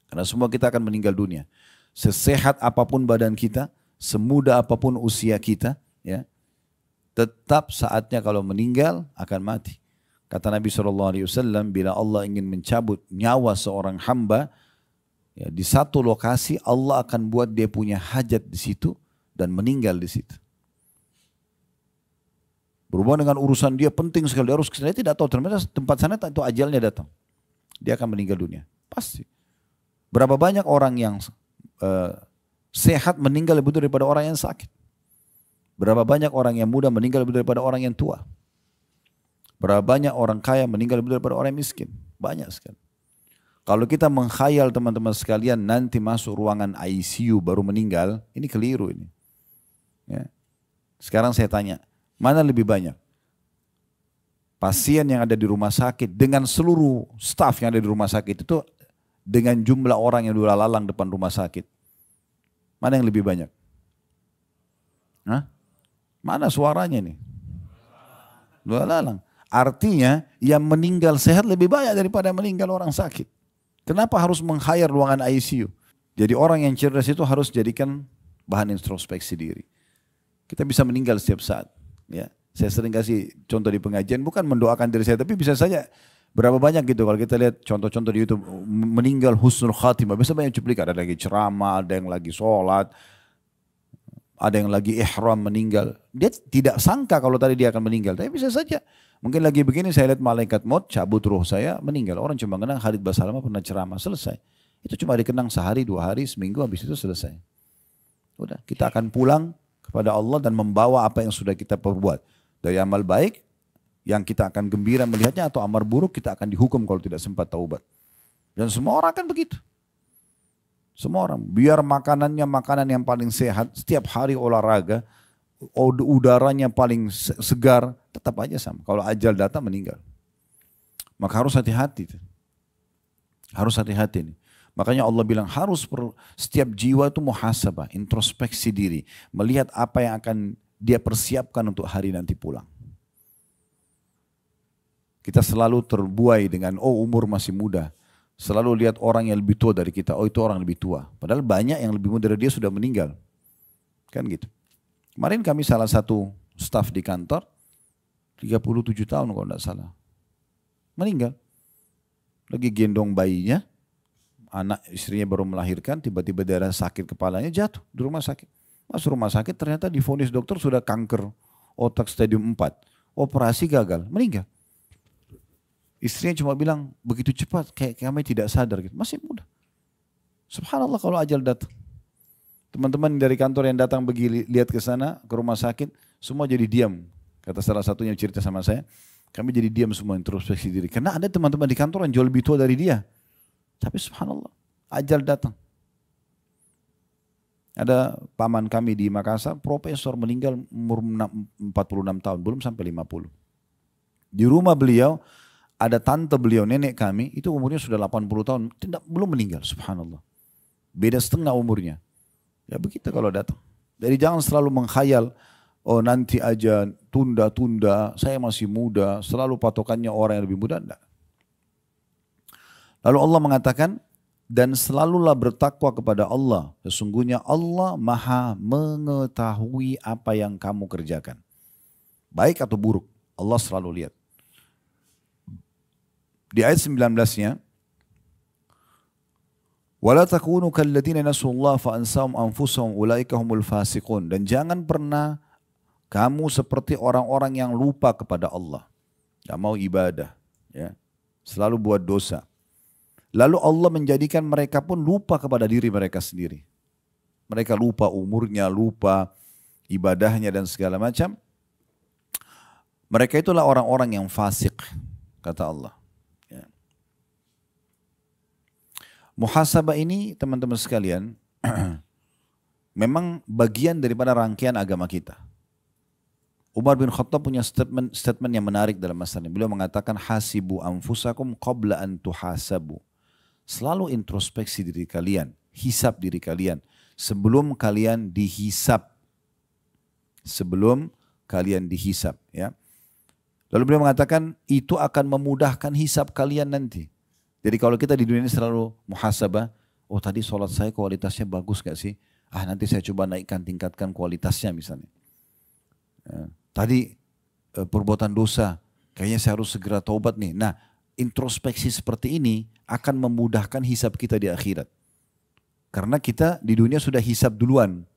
Speaker 1: Karena semua kita akan meninggal dunia. Sesehat apapun badan kita, semuda apapun usia kita, ya, tetap saatnya kalau meninggal akan mati. Kata Nabi SAW, bila Allah ingin mencabut nyawa seorang hamba, ya, di satu lokasi Allah akan buat dia punya hajat di situ dan meninggal di situ. Berhubungan dengan urusan dia penting sekali, dia harus kesana, dia tidak tahu ternyata tempat sana itu ajalnya datang. Dia akan meninggal dunia, pasti. Berapa banyak orang yang sehat meninggal lebih daripada orang yang sakit. Berapa banyak orang yang muda meninggal lebih daripada orang yang tua. Berapa banyak orang kaya meninggal lebih daripada orang yang miskin. Banyak sekali. Kalau kita mengkhayal teman-teman sekalian nanti masuk ruangan ICU baru meninggal, ini keliru ini. Ya. Sekarang saya tanya, mana lebih banyak? Pasien yang ada di rumah sakit dengan seluruh staf yang ada di rumah sakit itu dengan jumlah orang yang lalang depan rumah sakit. Mana yang lebih banyak? Hah? Mana suaranya nih? Lalang. Artinya yang meninggal sehat lebih banyak daripada meninggal orang sakit. Kenapa harus meng-hire ruangan ICU? Jadi orang yang cerdas itu harus jadikan bahan introspeksi diri. Kita bisa meninggal setiap saat. Ya, saya sering kasih contoh di pengajian, bukan mendoakan diri saya, tapi bisa saja berapa banyak gitu kalau kita lihat contoh-contoh di YouTube meninggal husnul khatimah. Biasa banyak cuplikan, ada lagi ceramah, ada yang lagi sholat, ada yang lagi ihram meninggal. Dia tidak sangka kalau tadi dia akan meninggal, tapi bisa saja. Mungkin lagi begini saya lihat malaikat maut cabut ruh saya meninggal. Orang cuma kenang Khalid Basalamah pernah ceramah, selesai. Itu cuma dikenang sehari, 2 hari, seminggu, habis itu selesai. Udah, kita akan pulang kepada Allah dan membawa apa yang sudah kita perbuat. Dari amal baik yang kita akan gembira melihatnya, atau amal buruk kita akan dihukum kalau tidak sempat taubat. Dan semua orang akan begitu. Semua orang, biar makanannya makanan yang paling sehat, setiap hari olahraga, udaranya paling segar, tetap aja sama. Kalau ajal datang meninggal. Maka harus hati-hati. Harus hati-hati nih. Makanya Allah bilang harus setiap jiwa itu muhasabah, introspeksi diri. Melihat apa yang akan dia persiapkan untuk hari nanti pulang. Kita selalu terbuai dengan, oh umur masih muda. Selalu lihat orang yang lebih tua dari kita, oh itu orang lebih tua. Padahal banyak yang lebih muda dari dia sudah meninggal. Kan gitu. Kemarin kami salah satu staf di kantor, 37 tahun kalau tidak salah. Meninggal. Lagi gendong bayinya, anak istrinya baru melahirkan, tiba-tiba daerah sakit kepalanya jatuh di rumah sakit. Masuk rumah sakit ternyata divonis dokter sudah kanker otak stadium 4. Operasi gagal, meninggal. Istrinya cuma bilang begitu cepat kayak kami tidak sadar gitu. Masih muda. Subhanallah kalau ajal datang. Teman-teman dari kantor yang datang pergi lihat ke sana, ke rumah sakit, semua jadi diam. Kata salah satunya cerita sama saya, kami jadi diam semua introspeksi diri. Karena ada teman-teman di kantor yang jauh lebih tua dari dia. Tapi subhanallah, ajal datang. Ada paman kami di Makassar, profesor meninggal umur 46 tahun, belum sampai 50. Di rumah beliau, ada tante beliau, nenek kami, itu umurnya sudah 80 tahun, belum meninggal, subhanallah. Beda setengah umurnya. Ya begitu kalau datang. Jadi jangan selalu mengkhayal, oh nanti aja tunda-tunda, saya masih muda, selalu patokannya orang yang lebih muda, enggak. Lalu Allah mengatakan, dan selalulah bertakwa kepada Allah, sesungguhnya Allah maha mengetahui apa yang kamu kerjakan. Baik atau buruk, Allah selalu lihat. Di ayat 19-nya, wala takunu kalladzina nasullaha fa ansahum anfusahum ulaika humul fasiqun, dan jangan pernah kamu seperti orang-orang yang lupa kepada Allah, enggak mau ibadah, ya, selalu buat dosa. Lalu Allah menjadikan mereka pun lupa kepada diri mereka sendiri. Mereka lupa umurnya, lupa ibadahnya dan segala macam. Mereka itulah orang-orang yang fasik, kata Allah. Ya. Muhasabah ini teman-teman sekalian, memang bagian daripada rangkaian agama kita. Umar bin Khattab punya statement yang menarik dalam masalah ini. Beliau mengatakan, hasibu anfusakum qabla an tuhasabu. Selalu introspeksi diri kalian, hisab diri kalian sebelum kalian dihisab. Sebelum kalian dihisab, ya. Lalu beliau mengatakan itu akan memudahkan hisab kalian nanti. Jadi kalau kita di dunia ini selalu muhasabah, oh tadi sholat saya kualitasnya bagus gak sih? Ah nanti saya coba tingkatkan kualitasnya misalnya. Tadi perbuatan dosa, kayaknya saya harus segera taubat nih. Nah, introspeksi seperti ini akan memudahkan hisab kita di akhirat. Karena kita di dunia sudah hisab duluan.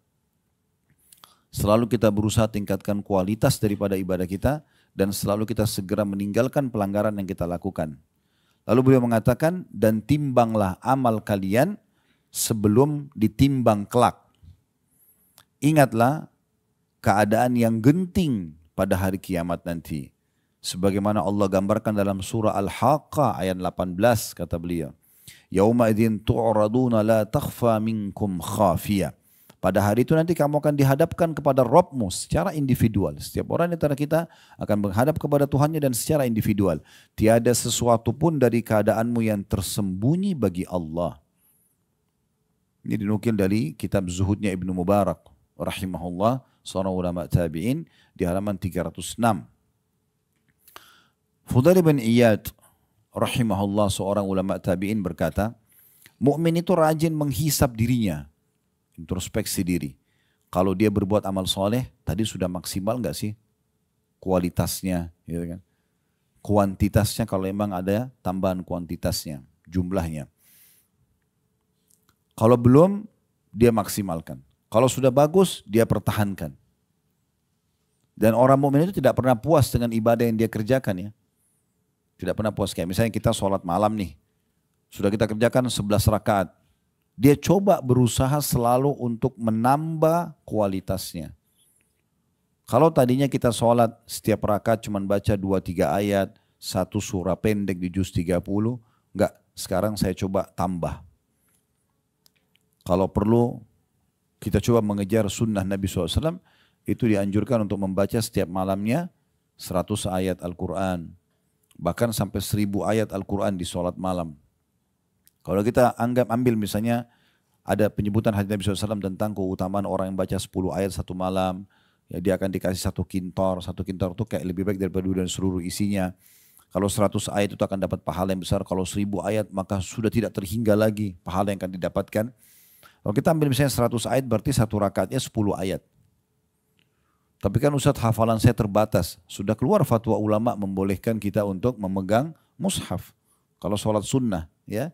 Speaker 1: Selalu kita berusaha tingkatkan kualitas daripada ibadah kita dan selalu kita segera meninggalkan pelanggaran yang kita lakukan. Lalu beliau mengatakan, dan timbanglah amal kalian sebelum ditimbang kelak. Ingatlah keadaan yang genting pada hari kiamat nanti. Sebagaimana Allah gambarkan dalam surah Al-Haqqah ayat 18 kata beliau. Yauma idzin tu'raduna la takhfa minkum khafiyah. Pada hari itu nanti kamu akan dihadapkan kepada Rabbmu secara individual. Setiap orang di antara kita akan menghadap kepada Tuhannya dan secara individual. Tiada sesuatu pun dari keadaanmu yang tersembunyi bagi Allah. Ini dinukil dari kitab Zuhudnya Ibnu Mubarak rahimahullah, seorang ulama tabi'in, di halaman 306. Fudail bin Iyad rahimahullah, seorang ulama tabi'in berkata, mukmin itu rajin menghisap dirinya, introspeksi diri. Kalau dia berbuat amal soleh, tadi sudah maksimal nggak sih kualitasnya, gitu kan? Kuantitasnya kalau memang ada tambahan kuantitasnya, jumlahnya. Kalau belum, dia maksimalkan. Kalau sudah bagus, dia pertahankan. Dan orang mukmin itu tidak pernah puas dengan ibadah yang dia kerjakan ya. Tidak pernah puas. Kayak misalnya kita sholat malam nih, sudah kita kerjakan 11 rakaat. Dia coba berusaha selalu untuk menambah kualitasnya. Kalau tadinya kita sholat setiap rakaat cuma baca 2-3 ayat, satu surah pendek di juz 30, enggak, sekarang saya coba tambah. Kalau perlu kita coba mengejar sunnah Nabi SAW, itu dianjurkan untuk membaca setiap malamnya 100 ayat Al-Quran. Bahkan sampai 1000 ayat Al-Quran di sholat malam. Kalau kita ambil misalnya ada penyebutan hadis Nabi SAW tentang keutamaan orang yang baca 10 ayat satu malam, ya dia akan dikasih satu kintor itu kayak lebih baik daripada dunia dan seluruh isinya. Kalau 100 ayat itu akan dapat pahala yang besar, kalau 1000 ayat maka sudah tidak terhingga lagi pahala yang akan didapatkan. Kalau kita ambil misalnya 100 ayat berarti satu rakaatnya 10 ayat. Tapi kan Ustadz hafalan saya terbatas, sudah keluar fatwa ulama membolehkan kita untuk memegang mushaf. Kalau sholat sunnah ya.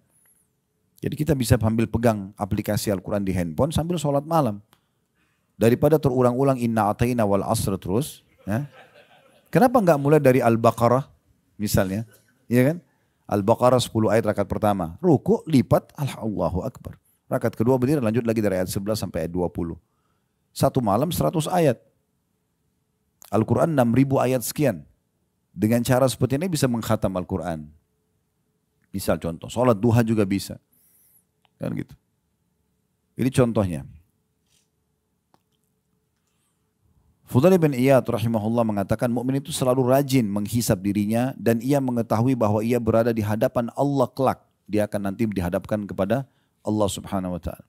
Speaker 1: Jadi kita bisa ambil pegang aplikasi Al-Quran di handphone sambil sholat malam. Daripada terulang-ulang inna atayna wal asr terus. Ya. Kenapa nggak mulai dari Al-Baqarah misalnya? Ya kan? Al-Baqarah 10 ayat rakaat pertama. Ruku, lipat, Allahu Akbar. Rakaat kedua berdiri lanjut lagi dari ayat 11 sampai ayat 20. Satu malam 100 ayat. Al-Quran 6000 ayat sekian. Dengan cara seperti ini bisa mengkhatam Al-Quran. Misal contoh, sholat duha juga bisa. Kan gitu. Ini contohnya. Fudail bin Iyad rahimahullah mengatakan mukmin itu selalu rajin menghisap dirinya dan ia mengetahui bahwa ia berada di hadapan Allah kelak. Dia akan nanti dihadapkan kepada Allah Subhanahu wa taala.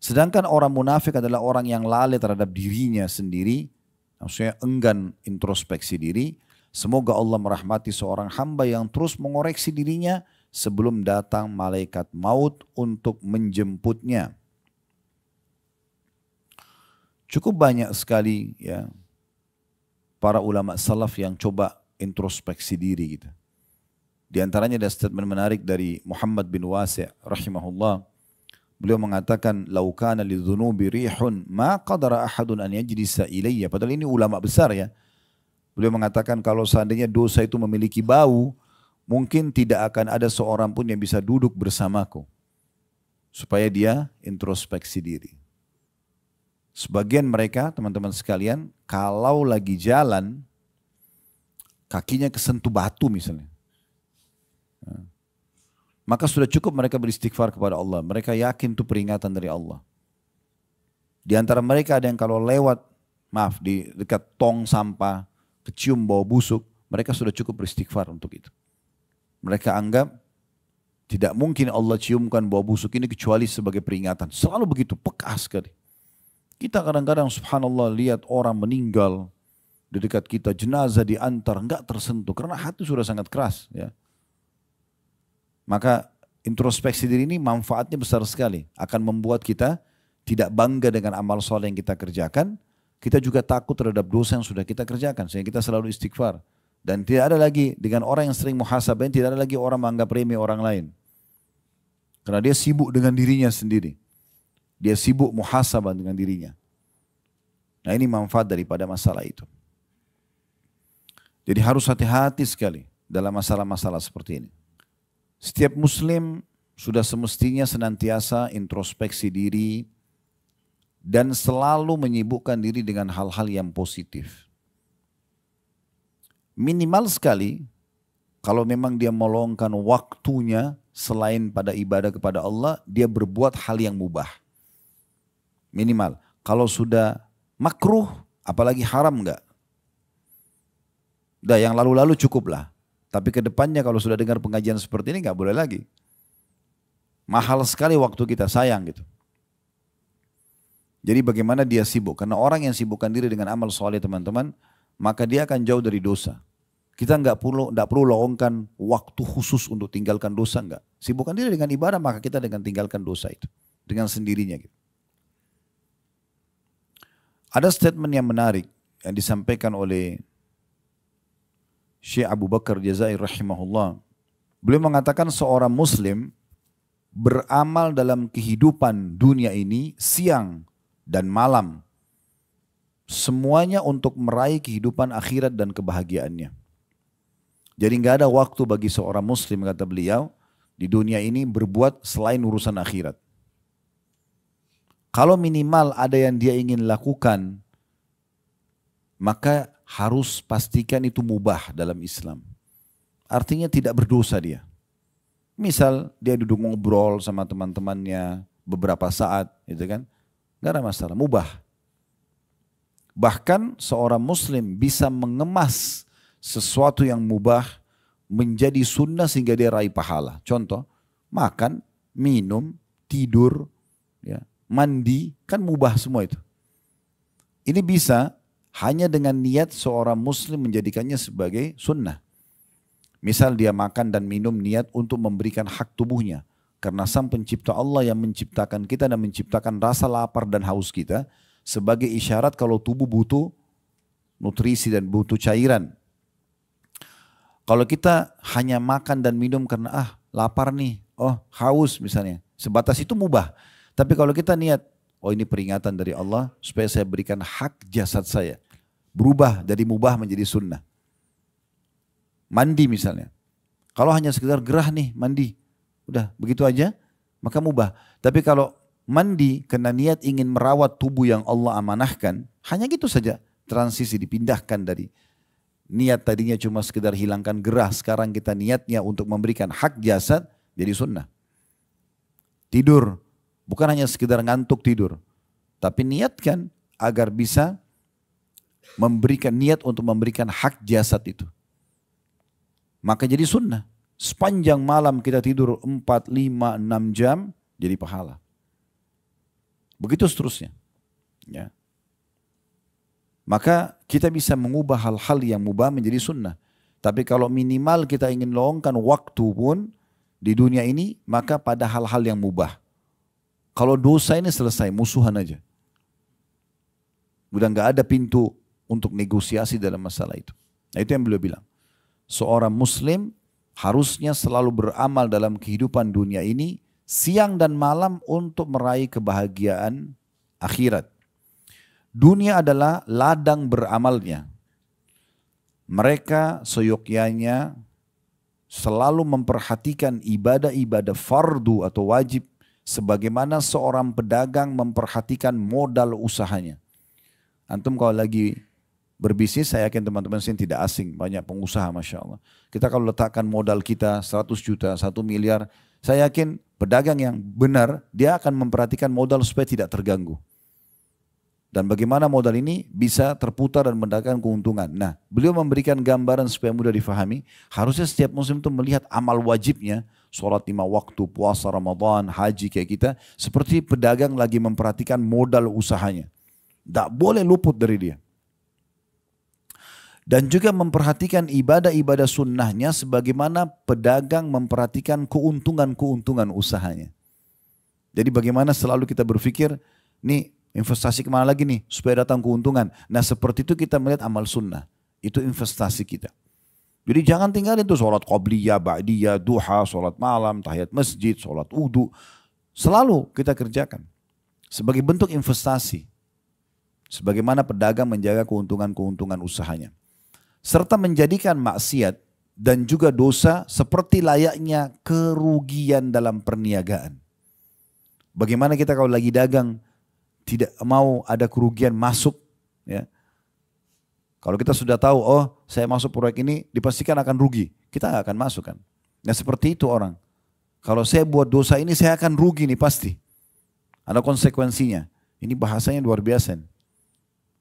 Speaker 1: Sedangkan orang munafik adalah orang yang lalai terhadap dirinya sendiri, maksudnya enggan introspeksi diri. Semoga Allah merahmati seorang hamba yang terus mengoreksi dirinya sebelum datang malaikat maut untuk menjemputnya. Cukup banyak sekali ya para ulama salaf yang coba introspeksi diri gitu. Di antaranya ada statement menarik dari Muhammad bin Wasi' rahimahullah. Beliau mengatakan, "Lau kana lidzunubi rihun ma qadara ahadun an yajlisa ilayya." Padahal ini ulama besar ya. Beliau mengatakan kalau seandainya dosa itu memiliki bau, mungkin tidak akan ada seorang pun yang bisa duduk bersamaku. Supaya dia introspeksi diri. Sebagian mereka, teman-teman sekalian, kalau lagi jalan, kakinya kesentuh batu misalnya. Maka sudah cukup mereka beristighfar kepada Allah. Mereka yakin itu peringatan dari Allah. Di antara mereka ada yang kalau lewat, di dekat tong sampah, kecium bau busuk, mereka sudah cukup beristighfar untuk itu. Mereka anggap tidak mungkin Allah ciumkan bau busuk ini kecuali sebagai peringatan. Selalu begitu, peka sekali. Kita kadang-kadang subhanallah lihat orang meninggal di dekat kita, jenazah diantar, enggak tersentuh karena hati sudah sangat keras. Ya. Maka introspeksi diri ini manfaatnya besar sekali, akan membuat kita tidak bangga dengan amal soleh yang kita kerjakan. Kita juga takut terhadap dosa yang sudah kita kerjakan, sehingga kita selalu istighfar. Dan tidak ada lagi dengan orang yang sering muhasabah, tidak ada lagi orang menganggap remeh orang lain. Karena dia sibuk dengan dirinya sendiri. Dia sibuk muhasabah dengan dirinya. Nah ini manfaat daripada masalah itu. Jadi harus hati-hati sekali dalam masalah-masalah seperti ini. Setiap muslim sudah semestinya senantiasa introspeksi diri dan selalu menyibukkan diri dengan hal-hal yang positif. Minimal sekali, kalau memang dia meluangkan waktunya selain pada ibadah kepada Allah, dia berbuat hal yang mubah. Minimal. Kalau sudah makruh, apalagi haram enggak? Udah yang lalu-lalu cukuplah. Tapi ke depannya kalau sudah dengar pengajian seperti ini enggak boleh lagi. Mahal sekali waktu kita, sayang gitu. Jadi bagaimana dia sibuk? Karena orang yang sibukkan diri dengan amal soleh teman-teman, maka dia akan jauh dari dosa. Kita enggak perlu luangkan waktu khusus untuk tinggalkan dosa, enggak. Sibukkan diri dengan ibadah, maka kita dengan tinggalkan dosa itu. Dengan sendirinya gitu. Ada statement yang menarik yang disampaikan oleh Syekh Abu Bakar Jazair rahimahullah. Beliau mengatakan seorang muslim beramal dalam kehidupan dunia ini siang dan malam. Semuanya untuk meraih kehidupan akhirat dan kebahagiaannya. Jadi nggak ada waktu bagi seorang muslim, kata beliau, di dunia ini berbuat selain urusan akhirat. Kalau minimal ada yang dia ingin lakukan, maka harus pastikan itu mubah dalam Islam. Artinya tidak berdosa dia. Misal dia duduk ngobrol sama teman-temannya beberapa saat, gitu kan? Gak ada masalah, mubah. Bahkan seorang muslim bisa mengemas sesuatu yang mubah menjadi sunnah sehingga dia raih pahala. Contoh, makan, minum, tidur, ya, mandi, kan mubah semua itu. Ini bisa hanya dengan niat seorang muslim menjadikannya sebagai sunnah. Misal dia makan dan minum niat untuk memberikan hak tubuhnya. Karena sang pencipta Allah yang menciptakan kita dan menciptakan rasa lapar dan haus kita sebagai isyarat kalau tubuh butuh nutrisi dan butuh cairan. Kalau kita hanya makan dan minum karena lapar nih, haus misalnya, sebatas itu mubah. Tapi kalau kita niat, ini peringatan dari Allah supaya saya berikan hak jasad saya. Berubah dari mubah menjadi sunnah. Mandi misalnya. Kalau hanya sekedar gerah nih mandi. Udah begitu aja maka mubah. Tapi kalau mandi karena niat ingin merawat tubuh yang Allah amanahkan. Hanya gitu saja. Transisi dipindahkan dari niat tadinya cuma sekedar hilangkan gerah. Sekarang kita niatnya untuk memberikan hak jasad jadi sunnah. Tidur. Bukan hanya sekedar ngantuk tidur. Tapi niatkan agar bisa memberikan niat untuk memberikan hak jasad itu. Maka jadi sunnah. Sepanjang malam kita tidur 4, 5, 6 jam jadi pahala. Begitu seterusnya. Ya. Maka kita bisa mengubah hal-hal yang mubah menjadi sunnah. Tapi kalau minimal kita ingin luangkan waktu pun di dunia ini, maka pada hal-hal yang mubah. Kalau dosa ini selesai, musuhan aja. Udah nggak ada pintu untuk negosiasi dalam masalah itu. Nah itu yang beliau bilang. Seorang muslim harusnya selalu beramal dalam kehidupan dunia ini siang dan malam untuk meraih kebahagiaan akhirat. Dunia adalah ladang beramalnya. Mereka seyogyanya selalu memperhatikan ibadah-ibadah fardu atau wajib sebagaimana seorang pedagang memperhatikan modal usahanya. Antum kalau lagi berbisnis, saya yakin teman-teman sini tidak asing, banyak pengusaha Masya Allah. Kita kalau letakkan modal kita 100 juta, 1 miliar, saya yakin pedagang yang benar, dia akan memperhatikan modal supaya tidak terganggu. Dan bagaimana modal ini bisa terputar dan mendatangkan keuntungan. Nah, beliau memberikan gambaran supaya mudah difahami, harusnya setiap muslim itu melihat amal wajibnya, sholat 5 waktu, puasa Ramadan, haji kayak kita, seperti pedagang lagi memperhatikan modal usahanya. Tidak boleh luput dari dia. Dan juga memperhatikan ibadah-ibadah sunnahnya sebagaimana pedagang memperhatikan keuntungan-keuntungan usahanya. Jadi bagaimana selalu kita berpikir, nih investasi kemana lagi nih supaya datang keuntungan. Nah seperti itu kita melihat amal sunnah. Itu investasi kita. Jadi jangan tinggalin tuh sholat qobliyah, ba'diyah, duha, sholat malam, tahiyat masjid, sholat wudu. Selalu kita kerjakan. Sebagai bentuk investasi. Sebagaimana pedagang menjaga keuntungan-keuntungan usahanya. Serta menjadikan maksiat dan juga dosa seperti layaknya kerugian dalam perniagaan. Bagaimana kita kalau lagi dagang tidak mau ada kerugian masuk, ya. Kalau kita sudah tahu, oh saya masuk proyek ini dipastikan akan rugi, kita nggak akan masuk kan. Nah seperti itu orang. Kalau saya buat dosa ini saya akan rugi nih pasti. Ada konsekuensinya. Ini bahasanya luar biasa.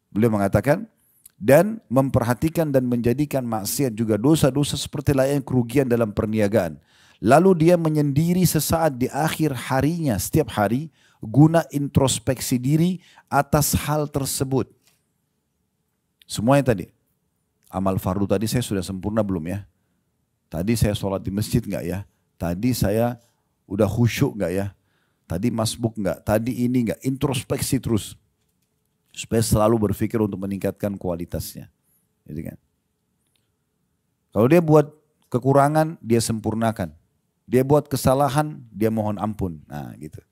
Speaker 1: Beliau mengatakan, dan memperhatikan dan menjadikan maksiat juga dosa-dosa seperti layaknya kerugian dalam perniagaan. Lalu dia menyendiri sesaat di akhir harinya setiap hari guna introspeksi diri atas hal tersebut. Semuanya tadi. Amal fardu tadi saya sudah sempurna belum ya? Tadi saya sholat di masjid enggak ya? Tadi saya udah khusyuk enggak ya? Tadi masbuk enggak? Tadi ini enggak? Introspeksi terus. Supaya selalu berpikir untuk meningkatkan kualitasnya. Gitu kan? Kalau dia buat kekurangan, dia sempurnakan. Dia buat kesalahan, dia mohon ampun. Nah gitu.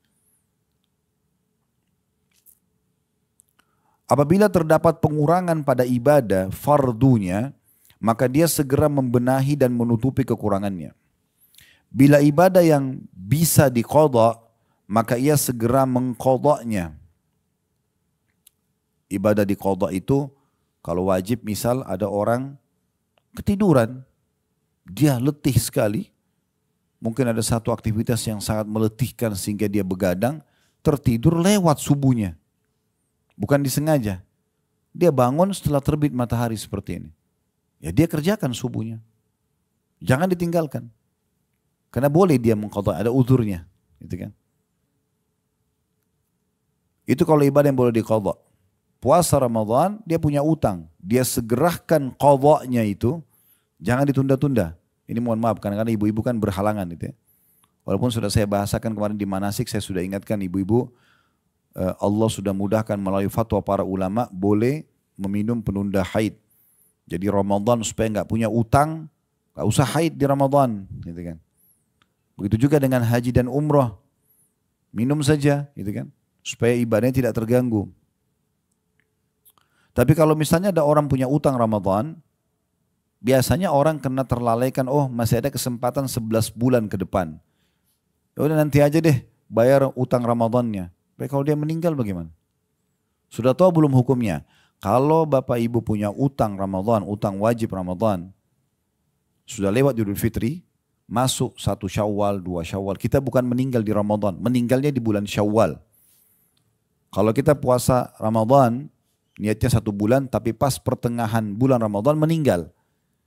Speaker 1: Apabila terdapat pengurangan pada ibadah fardunya, maka dia segera membenahi dan menutupi kekurangannya. Bila ibadah yang bisa diqadha, maka ia segera mengqadhanya. Ibadah diqadha itu, kalau wajib misal ada orang ketiduran, dia letih sekali, mungkin ada satu aktivitas yang sangat meletihkan sehingga dia begadang, tertidur lewat subuhnya. Bukan disengaja. Dia bangun setelah terbit matahari seperti ini. Ya dia kerjakan subuhnya. Jangan ditinggalkan. Karena boleh dia mengqadha, ada uzurnya. Gitu kan. Itu kalau ibadah yang boleh diqadha. Puasa Ramadan dia punya utang. Dia segerakan qadhanya itu. Jangan ditunda-tunda. Ini mohon maaf karena ibu-ibu kan berhalangan gitu ya. Walaupun sudah saya bahasakan kemarin di manasik, saya sudah ingatkan ibu-ibu, Allah sudah mudahkan melalui fatwa para ulama boleh meminum penunda haid. Jadi Ramadan supaya nggak punya utang, nggak usah haid di Ramadan, gitu kan. Begitu juga dengan haji dan umrah, minum saja, gitu kan, supaya ibadahnya tidak terganggu. Tapi kalau misalnya ada orang punya utang Ramadan, biasanya orang kena terlalaikan, oh masih ada kesempatan 11 bulan ke depan. Ya udah nanti aja deh bayar utang Ramadannya. Tapi kalau dia meninggal bagaimana? Sudah tahu belum hukumnya? Kalau bapak ibu punya utang Ramadan, utang wajib Ramadan, sudah lewat Idul Fitri, masuk 1 Syawal, 2 Syawal. Kita bukan meninggal di Ramadan, meninggalnya di bulan Syawal. Kalau kita puasa Ramadan, niatnya 1 bulan, tapi pas pertengahan bulan Ramadan meninggal.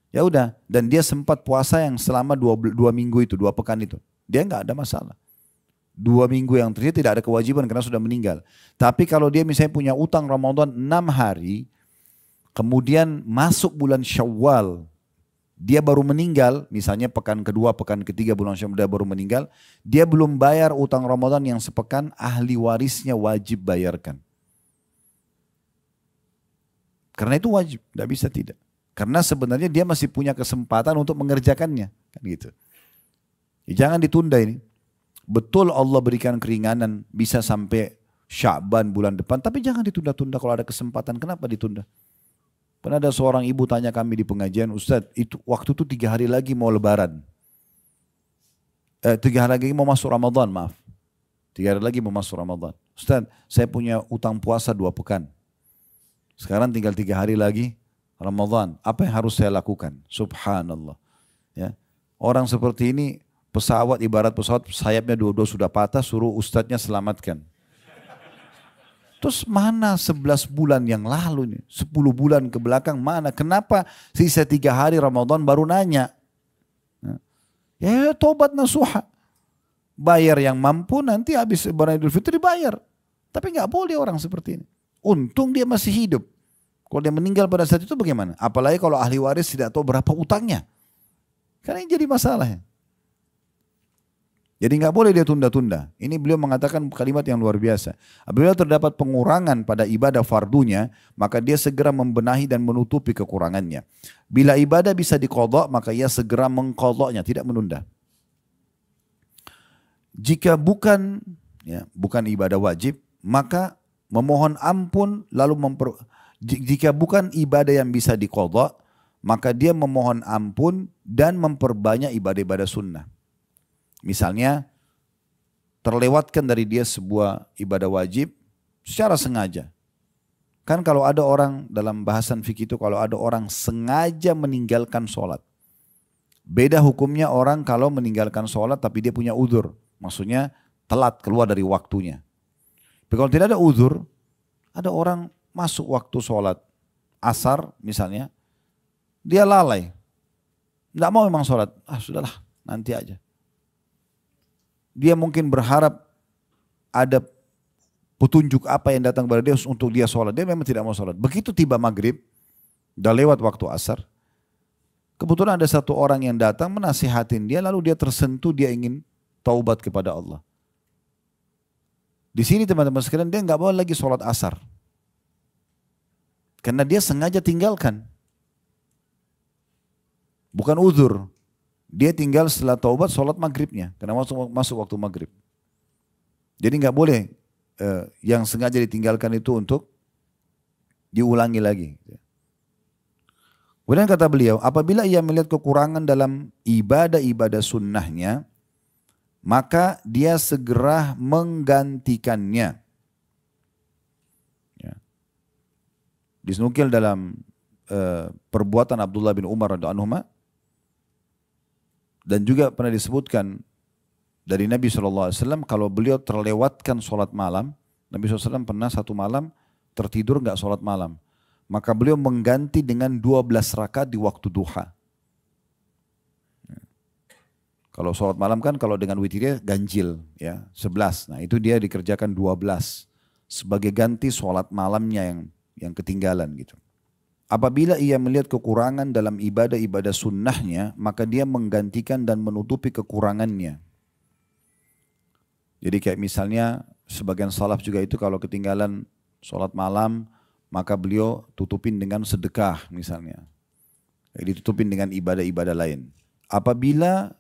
Speaker 1: Ya udah, dan dia sempat puasa yang selama 2 minggu itu, 2 pekan itu. Dia nggak ada masalah. 2 minggu yang terjadi tidak ada kewajiban karena sudah meninggal. Tapi kalau dia misalnya punya utang Ramadan 6 hari, kemudian masuk bulan Syawal, dia baru meninggal, misalnya pekan kedua, pekan ketiga bulan Syawal dia baru meninggal, dia belum bayar utang Ramadan yang sepekan, ahli warisnya wajib bayarkan. Karena itu wajib, tidak bisa tidak. Karena sebenarnya dia masih punya kesempatan untuk mengerjakannya, kan gitu. Ya, jangan ditunda ini. Betul Allah berikan keringanan bisa sampai Sya'ban bulan depan, tapi jangan ditunda-tunda kalau ada kesempatan. Kenapa ditunda? Pernah ada seorang ibu tanya kami di pengajian, Ustadz, itu waktu itu 3 hari lagi mau lebaran. 3 hari lagi mau masuk Ramadan, maaf. 3 hari lagi mau masuk Ramadan. Ustadz, saya punya utang puasa 2 pekan. Sekarang tinggal 3 hari lagi Ramadan. Apa yang harus saya lakukan? Subhanallah. Ya. Orang seperti ini, pesawat ibarat pesawat sayapnya dua-dua sudah patah, suruh ustadznya selamatkan. Terus mana 11 bulan yang lalu nih, 10 bulan ke belakang mana? Kenapa sisa 3 hari Ramadan baru nanya? Ya tobat nasuha. Bayar yang mampu, nanti habis lebaran Idul Fitri bayar. Tapi nggak boleh orang seperti ini. Untung dia masih hidup. Kalau dia meninggal pada saat itu bagaimana? Apalagi kalau ahli waris tidak tahu berapa utangnya. Karena ini jadi masalah. Jadi nggak boleh dia tunda-tunda. Ini beliau mengatakan kalimat yang luar biasa. Apabila terdapat pengurangan pada ibadah fardunya, maka dia segera membenahi dan menutupi kekurangannya. Bila ibadah bisa diqadha, maka ia segera mengqadhanya, tidak menunda. Jika bukan ibadah wajib, maka memohon ampun lalu jika bukan ibadah yang bisa diqadha, maka dia memohon ampun dan memperbanyak ibadah-ibadah sunnah. Misalnya terlewatkan dari dia sebuah ibadah wajib secara sengaja. Kan kalau ada orang dalam bahasan fikih itu, kalau ada orang sengaja meninggalkan sholat. Beda hukumnya orang kalau meninggalkan sholat tapi dia punya uzur. Maksudnya telat keluar dari waktunya. Tapi kalau tidak ada uzur, ada orang masuk waktu sholat asar misalnya, dia lalai. Tidak mau memang sholat, sudahlah nanti aja. Dia mungkin berharap ada petunjuk apa yang datang kepada dia untuk dia sholat. Dia memang tidak mau sholat. Begitu tiba maghrib, udah lewat waktu asar. Kebetulan ada satu orang yang datang menasihatin dia, lalu dia tersentuh, dia ingin taubat kepada Allah. Di sini teman-teman sekalian, dia nggak boleh lagi sholat asar. Karena dia sengaja tinggalkan. Bukan uzur. Dia tinggal setelah taubat sholat maghribnya. Karena masuk waktu maghrib. Jadi nggak boleh yang sengaja ditinggalkan itu untuk diulangi lagi. Kemudian kata beliau, apabila ia melihat kekurangan dalam ibadah-ibadah sunnahnya, maka dia segera menggantikannya. Ya. Disnukil dalam perbuatan Abdullah bin Umar radhiyallahu anhu, dan juga pernah disebutkan dari Nabi SAW kalau beliau terlewatkan sholat malam, Nabi SAW pernah satu malam tertidur nggak sholat malam, maka beliau mengganti dengan 12 rakaat di waktu duha. Kalau sholat malam kan kalau dengan witirnya ganjil ya 11. Nah itu dia dikerjakan 12 sebagai ganti sholat malamnya yang ketinggalan gitu. Apabila ia melihat kekurangan dalam ibadah-ibadah sunnahnya, maka dia menggantikan dan menutupi kekurangannya. Jadi kayak misalnya sebagian salaf juga itu kalau ketinggalan sholat malam, maka beliau tutupin dengan sedekah misalnya. Ditutupin dengan ibadah-ibadah lain. Apabila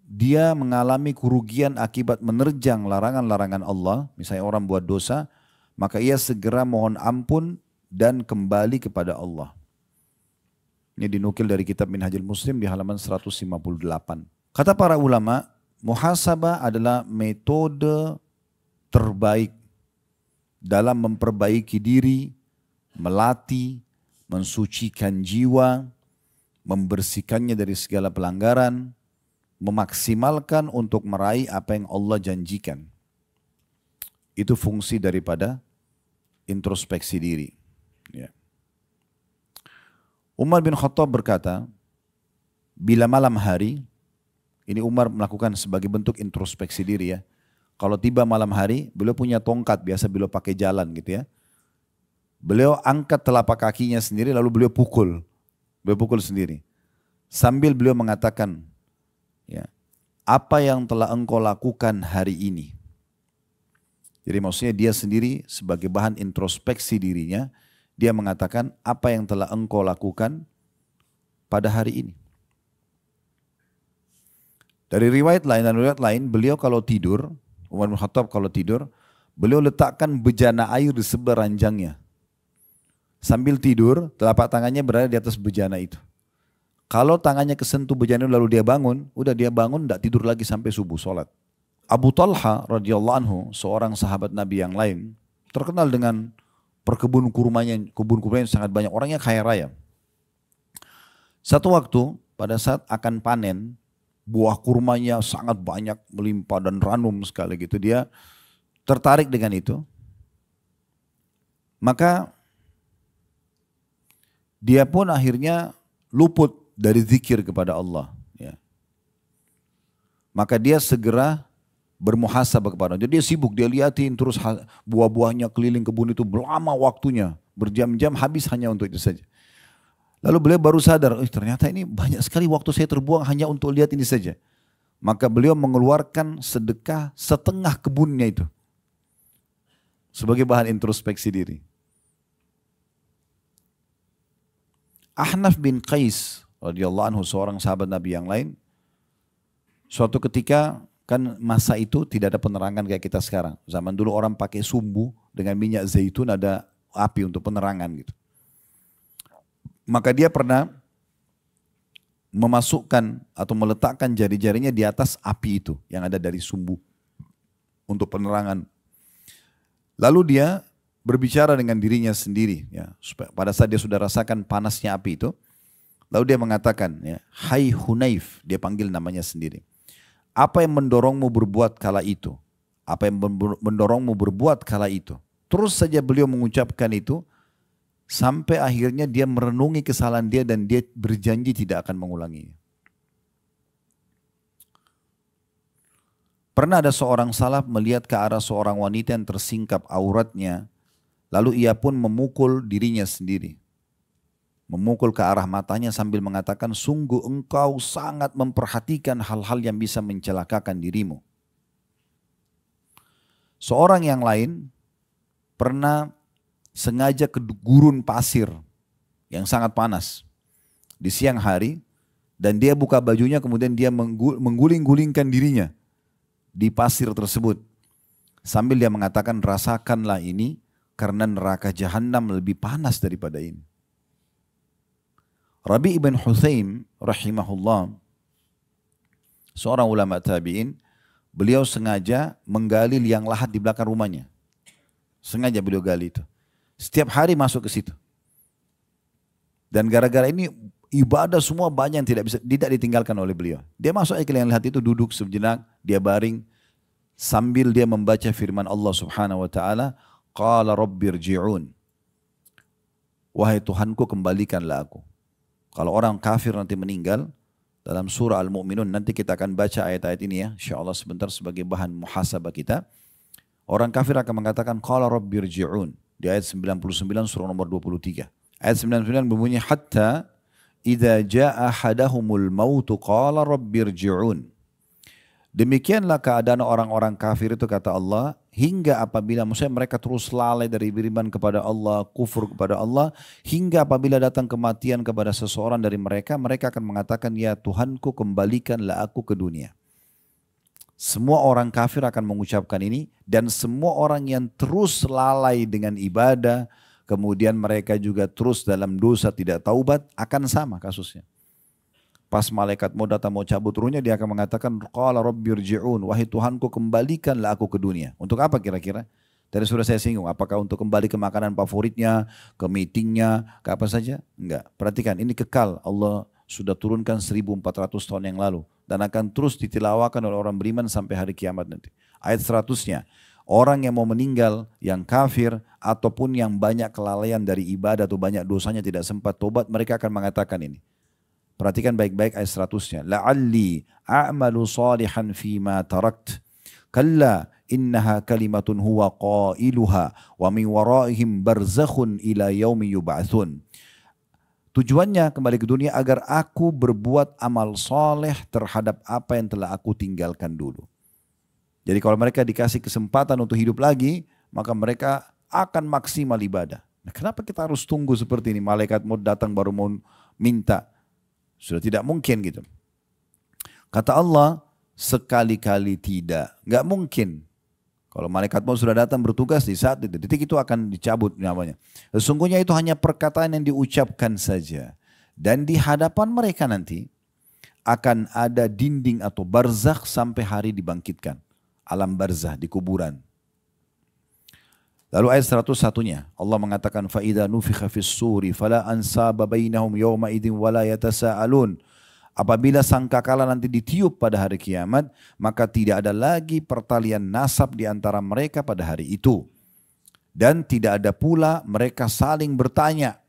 Speaker 1: dia mengalami kerugian akibat menerjang larangan-larangan Allah, misalnya orang buat dosa, maka ia segera mohon ampun dan kembali kepada Allah. Ini dinukil dari kitab Minhajul Muslim di halaman 158. Kata para ulama, muhasabah adalah metode terbaik dalam memperbaiki diri, melatih, mensucikan jiwa, membersihkannya dari segala pelanggaran, memaksimalkan untuk meraih apa yang Allah janjikan. Itu fungsi daripada introspeksi diri. Ya. Umar bin Khattab berkata, bila malam hari, ini Umar melakukan sebagai bentuk introspeksi diri ya. Kalau tiba malam hari, beliau punya tongkat, biasa beliau pakai jalan gitu ya. Beliau angkat telapak kakinya sendiri lalu beliau pukul sendiri. Sambil beliau mengatakan, ya, apa yang telah engkau lakukan hari ini? Jadi maksudnya dia sendiri sebagai bahan introspeksi dirinya, dia mengatakan apa yang telah engkau lakukan pada hari ini. Dari riwayat lain dan riwayat lain, beliau kalau tidur, Umar bin Khattab kalau tidur, beliau letakkan bejana air di sebelah ranjangnya. Sambil tidur, telapak tangannya berada di atas bejana itu. Kalau tangannya kesentuh bejana lalu dia bangun, udah dia bangun tidak tidur lagi sampai subuh sholat. Abu Talha radhiyallahu anhu, seorang sahabat Nabi yang lain, terkenal dengan kebun kurmanya yang sangat banyak, orangnya kaya raya. Satu waktu pada saat akan panen, buah kurmanya sangat banyak, melimpah dan ranum sekali gitu. Dia tertarik dengan itu. Maka dia pun akhirnya luput dari zikir kepada Allah. Ya. Maka dia segera bermuhasabah kepada Allah. Jadi dia sibuk, dia liatin terus buah-buahnya keliling kebun itu lama waktunya. berjam-jam habis hanya untuk itu saja. Lalu beliau baru sadar, ternyata ini banyak sekali waktu saya terbuang hanya untuk lihat ini saja. Maka beliau mengeluarkan sedekah setengah kebunnya itu sebagai bahan introspeksi diri. Ahnaf bin Qais radhiyallahu anhu, seorang sahabat Nabi yang lain, suatu ketika, kan masa itu tidak ada penerangan kayak kita sekarang. Zaman dulu orang pakai sumbu dengan minyak zaitun, ada api untuk penerangan gitu. Maka dia pernah memasukkan atau meletakkan jari-jarinya di atas api itu yang ada dari sumbu untuk penerangan. Lalu dia berbicara dengan dirinya sendiri, ya, pada saat dia sudah rasakan panasnya api itu, lalu dia mengatakan, ya, hai Hunaif, dia panggil namanya sendiri. Apa yang mendorongmu berbuat kala itu? Apa yang mendorongmu berbuat kala itu? Terus saja beliau mengucapkan itu, sampai akhirnya dia merenungi kesalahan dia dan dia berjanji tidak akan mengulanginya. Pernah ada seorang salaf melihat ke arah seorang wanita yang tersingkap auratnya, lalu ia pun memukul dirinya sendiri. Memukul ke arah matanya sambil mengatakan, sungguh engkau sangat memperhatikan hal-hal yang bisa mencelakakan dirimu. Seorang yang lain pernah sengaja ke gurun pasir yang sangat panas di siang hari, dan dia buka bajunya kemudian dia mengguling-gulingkan dirinya di pasir tersebut. Sambil dia mengatakan, rasakanlah ini karena neraka Jahannam lebih panas daripada ini. Rabi' ibn Huthaim rahimahullah, seorang ulama tabi'in, beliau sengaja menggali liang lahat di belakang rumahnya. Sengaja beliau gali itu. Setiap hari masuk ke situ. Dan gara-gara ini ibadah semua banyak yang tidak ditinggalkan oleh beliau. Dia masuk ke liang lahat itu, duduk sejenak, dia baring sambil dia membaca firman Allah Subhanahu wa taala, qala rabbirji'un. Wahai Tuhanku, kembalikanlah aku. Kalau orang kafir nanti meninggal, dalam surah Al-Mu'minun, nanti kita akan baca ayat-ayat ini ya, insyaAllah sebentar sebagai bahan muhasabah kita. Orang kafir akan mengatakan, qala rabbirji'un. Di ayat 99 surah nomor 23. Ayat 99 berbunyi, hatta idza ja'a ahadahumul mautu qala rabbirji'un. Demikianlah keadaan orang-orang kafir itu, kata Allah, hingga apabila, maksudnya mereka terus lalai dari beriman kepada Allah, kufur kepada Allah, hingga apabila datang kematian kepada seseorang dari mereka, mereka akan mengatakan, ya Tuhanku, kembalikanlah aku ke dunia. Semua orang kafir akan mengucapkan ini, dan semua orang yang terus lalai dengan ibadah, kemudian mereka juga terus dalam dosa tidak taubat, akan sama kasusnya. Pas malaikat mau datang mau cabut ruhnya, dia akan mengatakan, qala rabbirji'un, wahai Tuhanku, kembalikanlah aku ke dunia. Untuk apa kira-kira? Tadi sudah saya singgung, apakah untuk kembali ke makanan favoritnya, ke meetingnya, ke apa saja? Enggak. Perhatikan, ini kekal. Allah sudah turunkan 1400 tahun yang lalu, dan akan terus ditilawakan oleh orang beriman sampai hari kiamat nanti. Ayat 100-nya, orang yang mau meninggal, yang kafir, ataupun yang banyak kelalaian dari ibadah atau banyak dosanya tidak sempat tobat, mereka akan mengatakan ini. Perhatikan baik-baik ayat 100-nya. La'alli a'malu salihan fima tarakt. Kalla innaha kalimatun huwa qailuha wa min waraihim barzakhun ila yaumi yub'atsun. Tujuannya kembali ke dunia agar aku berbuat amal soleh terhadap apa yang telah aku tinggalkan dulu. Jadi kalau mereka dikasih kesempatan untuk hidup lagi, maka mereka akan maksimal ibadah. Nah, kenapa kita harus tunggu seperti ini? Malaikat mau datang baru mau minta. Sudah tidak mungkin gitu. Kata Allah, sekali-kali tidak. Nggak mungkin. Kalau malaikat mau sudah datang bertugas di saat itu, detik itu akan dicabut namanya. Sesungguhnya itu hanya perkataan yang diucapkan saja. Dan di hadapan mereka nanti akan ada dinding atau barzakh sampai hari dibangkitkan. Alam barzakh di kuburan. Lalu ayat 101-nya Allah mengatakan, فَإِذَا نُفِخَ فِي الصُّورِ فَلَا أَنْسَابَ بَيْنَهُمْ يَوْمَئِذٍ وَلَا يَتَسَاءَلُونَ. Apabila sangkakala nanti ditiup pada hari kiamat, maka tidak ada lagi pertalian nasab di antara mereka pada hari itu. Dan tidak ada pula mereka saling bertanya.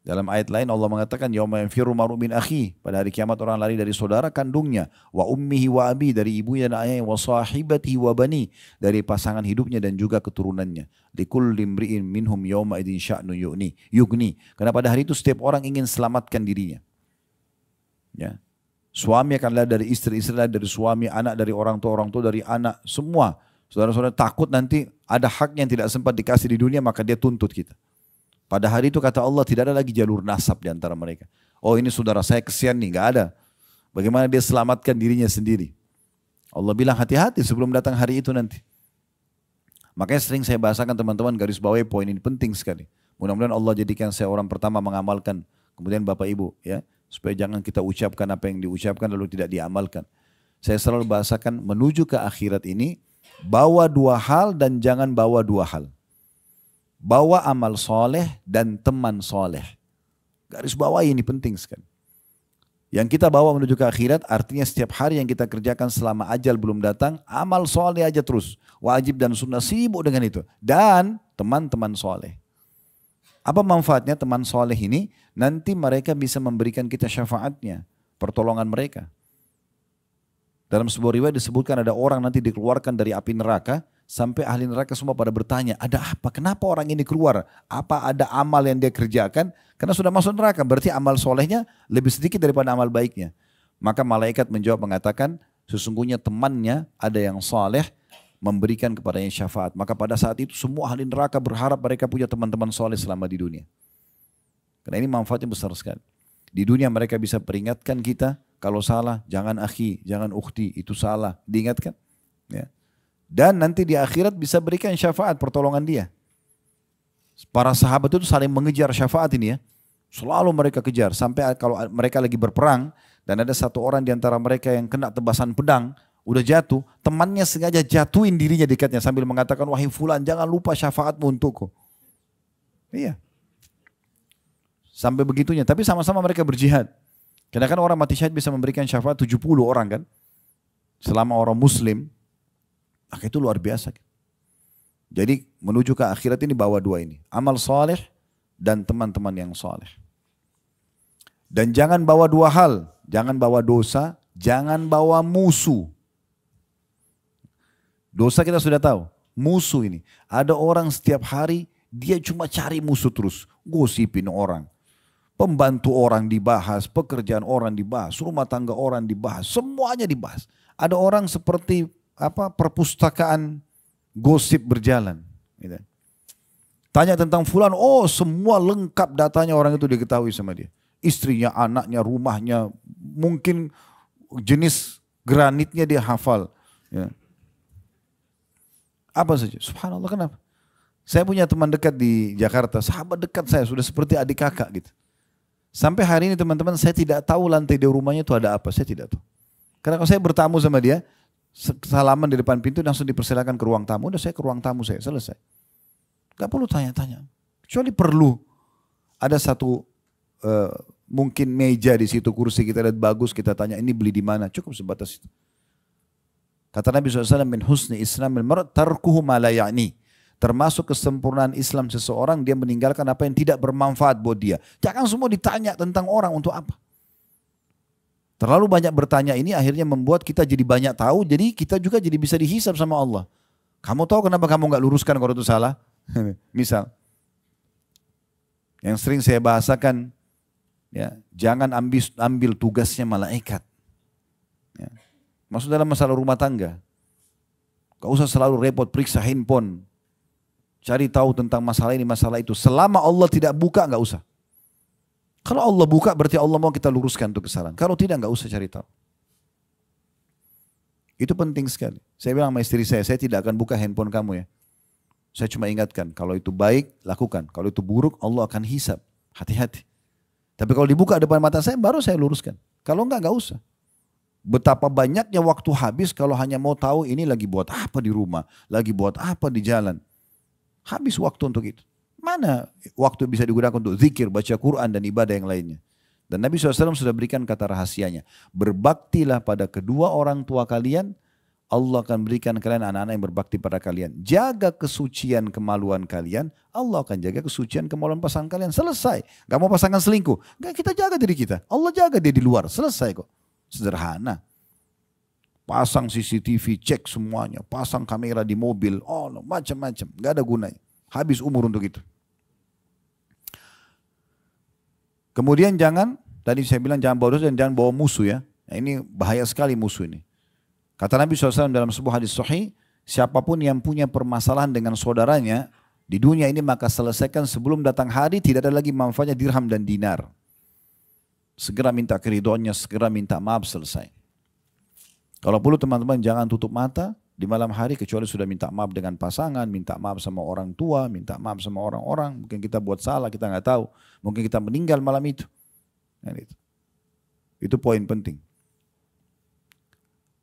Speaker 1: Dalam ayat lain Allah mengatakan yauma yanfiru mar'u min akhi, pada hari kiamat orang lari dari saudara kandungnya, wa ummihi wa abi, dari ibunya dan ayahnya, wa sahibatihi wa bani, dari pasangan hidupnya dan juga keturunannya. Likulli imri'in minhum yauma idzin sya'nu yughni. Karena pada hari itu setiap orang ingin selamatkan dirinya. Ya. Suami akan lari dari istri, istri lari dari suami, anak dari orang tua dari anak, semua. Saudara-saudara takut nanti ada hak yang tidak sempat dikasih di dunia, maka dia tuntut kita. Pada hari itu kata Allah tidak ada lagi jalur nasab di antara mereka. Oh ini saudara saya kesian nih, gak ada. Bagaimana dia selamatkan dirinya sendiri. Allah bilang hati-hati sebelum datang hari itu nanti. Makanya sering saya bahasakan teman-teman, garis bawahi poin ini penting sekali. Mudah-mudahan Allah jadikan saya orang pertama mengamalkan. Kemudian Bapak Ibu ya. Supaya jangan kita ucapkan apa yang diucapkan lalu tidak diamalkan. Saya selalu bahasakan menuju ke akhirat ini, bawa dua hal dan jangan bawa dua hal. Bawa amal soleh dan teman soleh. Garis bawah ini penting sekali. Yang kita bawa menuju ke akhirat artinya setiap hari yang kita kerjakan selama ajal belum datang, amal soleh aja terus. Wajib dan sunnah sibuk dengan itu. Dan teman-teman soleh. Apa manfaatnya teman soleh ini? Nanti mereka bisa memberikan kita syafaatnya, pertolongan mereka. Dalam sebuah riwayat disebutkan ada orang nanti dikeluarkan dari api neraka, sampai ahli neraka semua pada bertanya, ada apa? Kenapa orang ini keluar? Apa ada amal yang dia kerjakan? Karena sudah masuk neraka, berarti amal solehnya lebih sedikit daripada amal baiknya. Maka malaikat menjawab mengatakan, sesungguhnya temannya ada yang soleh, memberikan kepadanya syafaat. Maka pada saat itu semua ahli neraka berharap mereka punya teman-teman soleh selama di dunia. Karena ini manfaatnya besar sekali. Di dunia mereka bisa peringatkan kita, kalau salah jangan akhi, jangan ukhti, itu salah, diingatkan. Ya. Dan nanti di akhirat bisa berikan syafaat pertolongan dia. Para sahabat itu saling mengejar syafaat ini ya. Selalu mereka kejar. Sampai kalau mereka lagi berperang dan ada satu orang di antara mereka yang kena tebasan pedang, udah jatuh, temannya sengaja jatuhin dirinya dekatnya sambil mengatakan, wahai fulan jangan lupa syafaatmu untukku. Iya. Sampai begitunya. Tapi sama-sama mereka berjihad. Karena kan orang mati syahid bisa memberikan syafaat 70 orang kan. Selama orang muslim. Maka itu luar biasa. Jadi menuju ke akhirat ini bawa dua ini. Amal soleh dan teman-teman yang soleh. Dan jangan bawa dua hal. Jangan bawa dosa, jangan bawa musuh. Dosa kita sudah tahu. Musuh ini. Ada orang setiap hari dia cuma cari musuh terus. Gosipin orang. Pembantu orang dibahas, pekerjaan orang dibahas, rumah tangga orang dibahas. Semuanya dibahas. Ada orang seperti perpustakaan gosip berjalan. Gitu. Tanya tentang fulan, oh semua lengkap datanya orang itu diketahui sama dia. Istrinya, anaknya, rumahnya, mungkin jenis granitnya dia hafal. Ya. Apa saja, subhanallah kenapa? Saya punya teman dekat di Jakarta, sahabat dekat saya, sudah seperti adik kakak gitu. Sampai hari ini teman-teman saya tidak tahu lantai di rumahnya itu ada apa, saya tidak tahu. Karena kalau saya bertamu sama dia, salaman di depan pintu langsung dipersilakan ke ruang tamu, udah saya ke ruang tamu saya, selesai. Gak perlu tanya-tanya, kecuali perlu ada satu mungkin meja di situ, kursi kita lihat bagus, kita tanya ini beli di mana, cukup sebatas itu. Kata Nabi SAW, min husni islamil mar' tarkuhu ma la ya'ni. Termasuk kesempurnaan Islam seseorang, dia meninggalkan apa yang tidak bermanfaat buat dia. Jangan semua ditanya tentang orang untuk apa. Terlalu banyak bertanya ini akhirnya membuat kita jadi banyak tahu, jadi kita juga jadi bisa dihisab sama Allah. Kamu tahu kenapa kamu nggak luruskan kalau itu salah? Misal, yang sering saya bahasakan, ya, jangan ambil tugasnya malaikat. Ya. Maksud dalam masalah rumah tangga. Gak usah selalu repot periksa handphone. Cari tahu tentang masalah ini, masalah itu. Selama Allah tidak buka, gak usah. Kalau Allah buka, berarti Allah mau kita luruskan untuk kesalahan. Kalau tidak, gak usah cari tahu. Itu penting sekali. Saya bilang sama istri saya tidak akan buka handphone kamu ya. Saya cuma ingatkan, kalau itu baik, lakukan. Kalau itu buruk, Allah akan hisab. Hati-hati. Tapi kalau dibuka depan mata saya, baru saya luruskan. Kalau enggak, gak usah. Betapa banyaknya waktu habis kalau hanya mau tahu ini lagi buat apa di rumah, lagi buat apa di jalan. Habis waktu untuk itu. Mana waktu bisa digunakan untuk zikir, baca Quran dan ibadah yang lainnya. Dan Nabi SAW sudah berikan kata rahasianya. Berbaktilah pada kedua orang tua kalian Allah akan berikan kalian anak-anak yang berbakti pada kalian. Jaga kesucian kemaluan kalian, Allah akan jaga kesucian kemaluan pasangan kalian. Selesai. Gak mau pasangan selingkuh. Gak, kita jaga diri kita. Allah jaga dia di luar. Selesai kok. Sederhana. Pasang CCTV, cek semuanya. Pasang kamera di mobil. Oh, macam-macam. Gak ada gunanya. Habis umur untuk itu. Kemudian tadi saya bilang jangan bawa dosa dan jangan bawa musuh ya. Nah, ini bahaya sekali musuh ini. Kata Nabi SAW dalam sebuah hadis sahih, siapapun yang punya permasalahan dengan saudaranya di dunia ini maka selesaikan sebelum datang hari, tidak ada lagi manfaatnya dirham dan dinar. Segera minta keridhoannya, segera minta maaf, selesai. Kalau perlu teman-teman jangan tutup mata di malam hari kecuali sudah minta maaf dengan pasangan, minta maaf sama orang tua, minta maaf sama orang-orang. Mungkin kita buat salah, kita nggak tahu. Mungkin kita meninggal malam itu. Itu poin penting.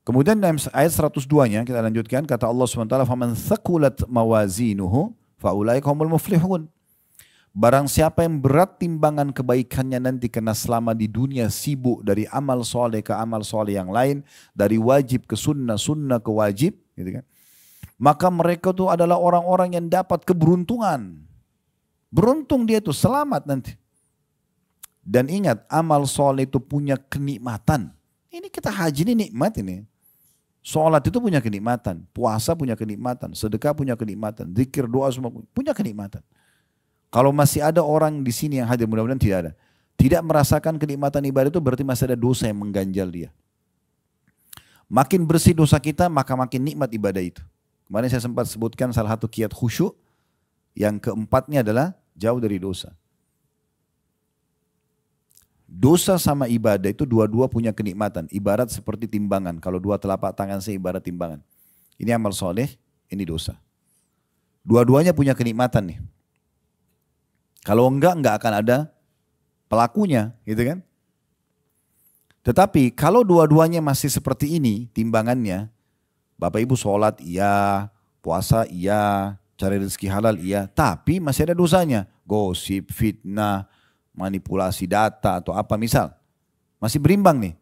Speaker 1: Kemudian dalam ayat 102-nya kita lanjutkan, kata Allah SWT, "Faman thaqulat mawazinuhu faulaika humul muflihun." Barang siapa yang berat timbangan kebaikannya nanti karena selama di dunia sibuk dari amal soleh ke amal soleh yang lain, dari wajib ke sunnah, sunnah ke wajib, gitu kan? Maka mereka itu adalah orang-orang yang dapat keberuntungan. Beruntung dia itu, selamat nanti. Dan ingat, amal soleh itu punya kenikmatan. Ini kita haji ini nikmat ini. Sholat itu punya kenikmatan, puasa punya kenikmatan, sedekah punya kenikmatan, zikir, doa semua punya kenikmatan. Kalau masih ada orang di sini yang hadir, mudah-mudahan tidak ada, tidak merasakan kenikmatan ibadah itu berarti masih ada dosa yang mengganjal dia. Makin bersih dosa kita, maka makin nikmat ibadah itu. Kemarin saya sempat sebutkan salah satu kiat khusyuk, yang keempatnya adalah jauh dari dosa. Dosa sama ibadah itu dua-dua punya kenikmatan. Ibarat seperti timbangan. Kalau dua telapak tangan saya ibarat timbangan. Ini amal soleh, ini dosa. Dua-duanya punya kenikmatan nih. Kalau enggak akan ada pelakunya, gitu kan? Tetapi kalau dua-duanya masih seperti ini timbangannya, Bapak Ibu sholat iya, puasa iya, cari rezeki halal iya, tapi masih ada dosanya. Gosip, fitnah, manipulasi data atau apa misal, masih berimbang nih,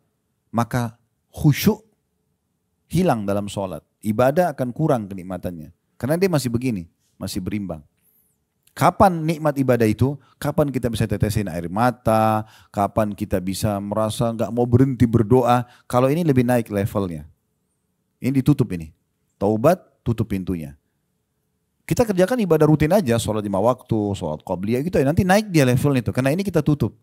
Speaker 1: maka khusyuk hilang dalam sholat. Ibadah akan kurang kenikmatannya. Karena dia masih begini, masih berimbang. Kapan nikmat ibadah itu? Kapan kita bisa tetesin air mata? Kapan kita bisa merasa nggak mau berhenti berdoa? Kalau ini lebih naik levelnya. Ini ditutup ini. Taubat, tutup pintunya. Kita kerjakan ibadah rutin aja, sholat 5 waktu, sholat qabliyah gitu ya. Nanti naik dia level itu, karena ini kita tutup.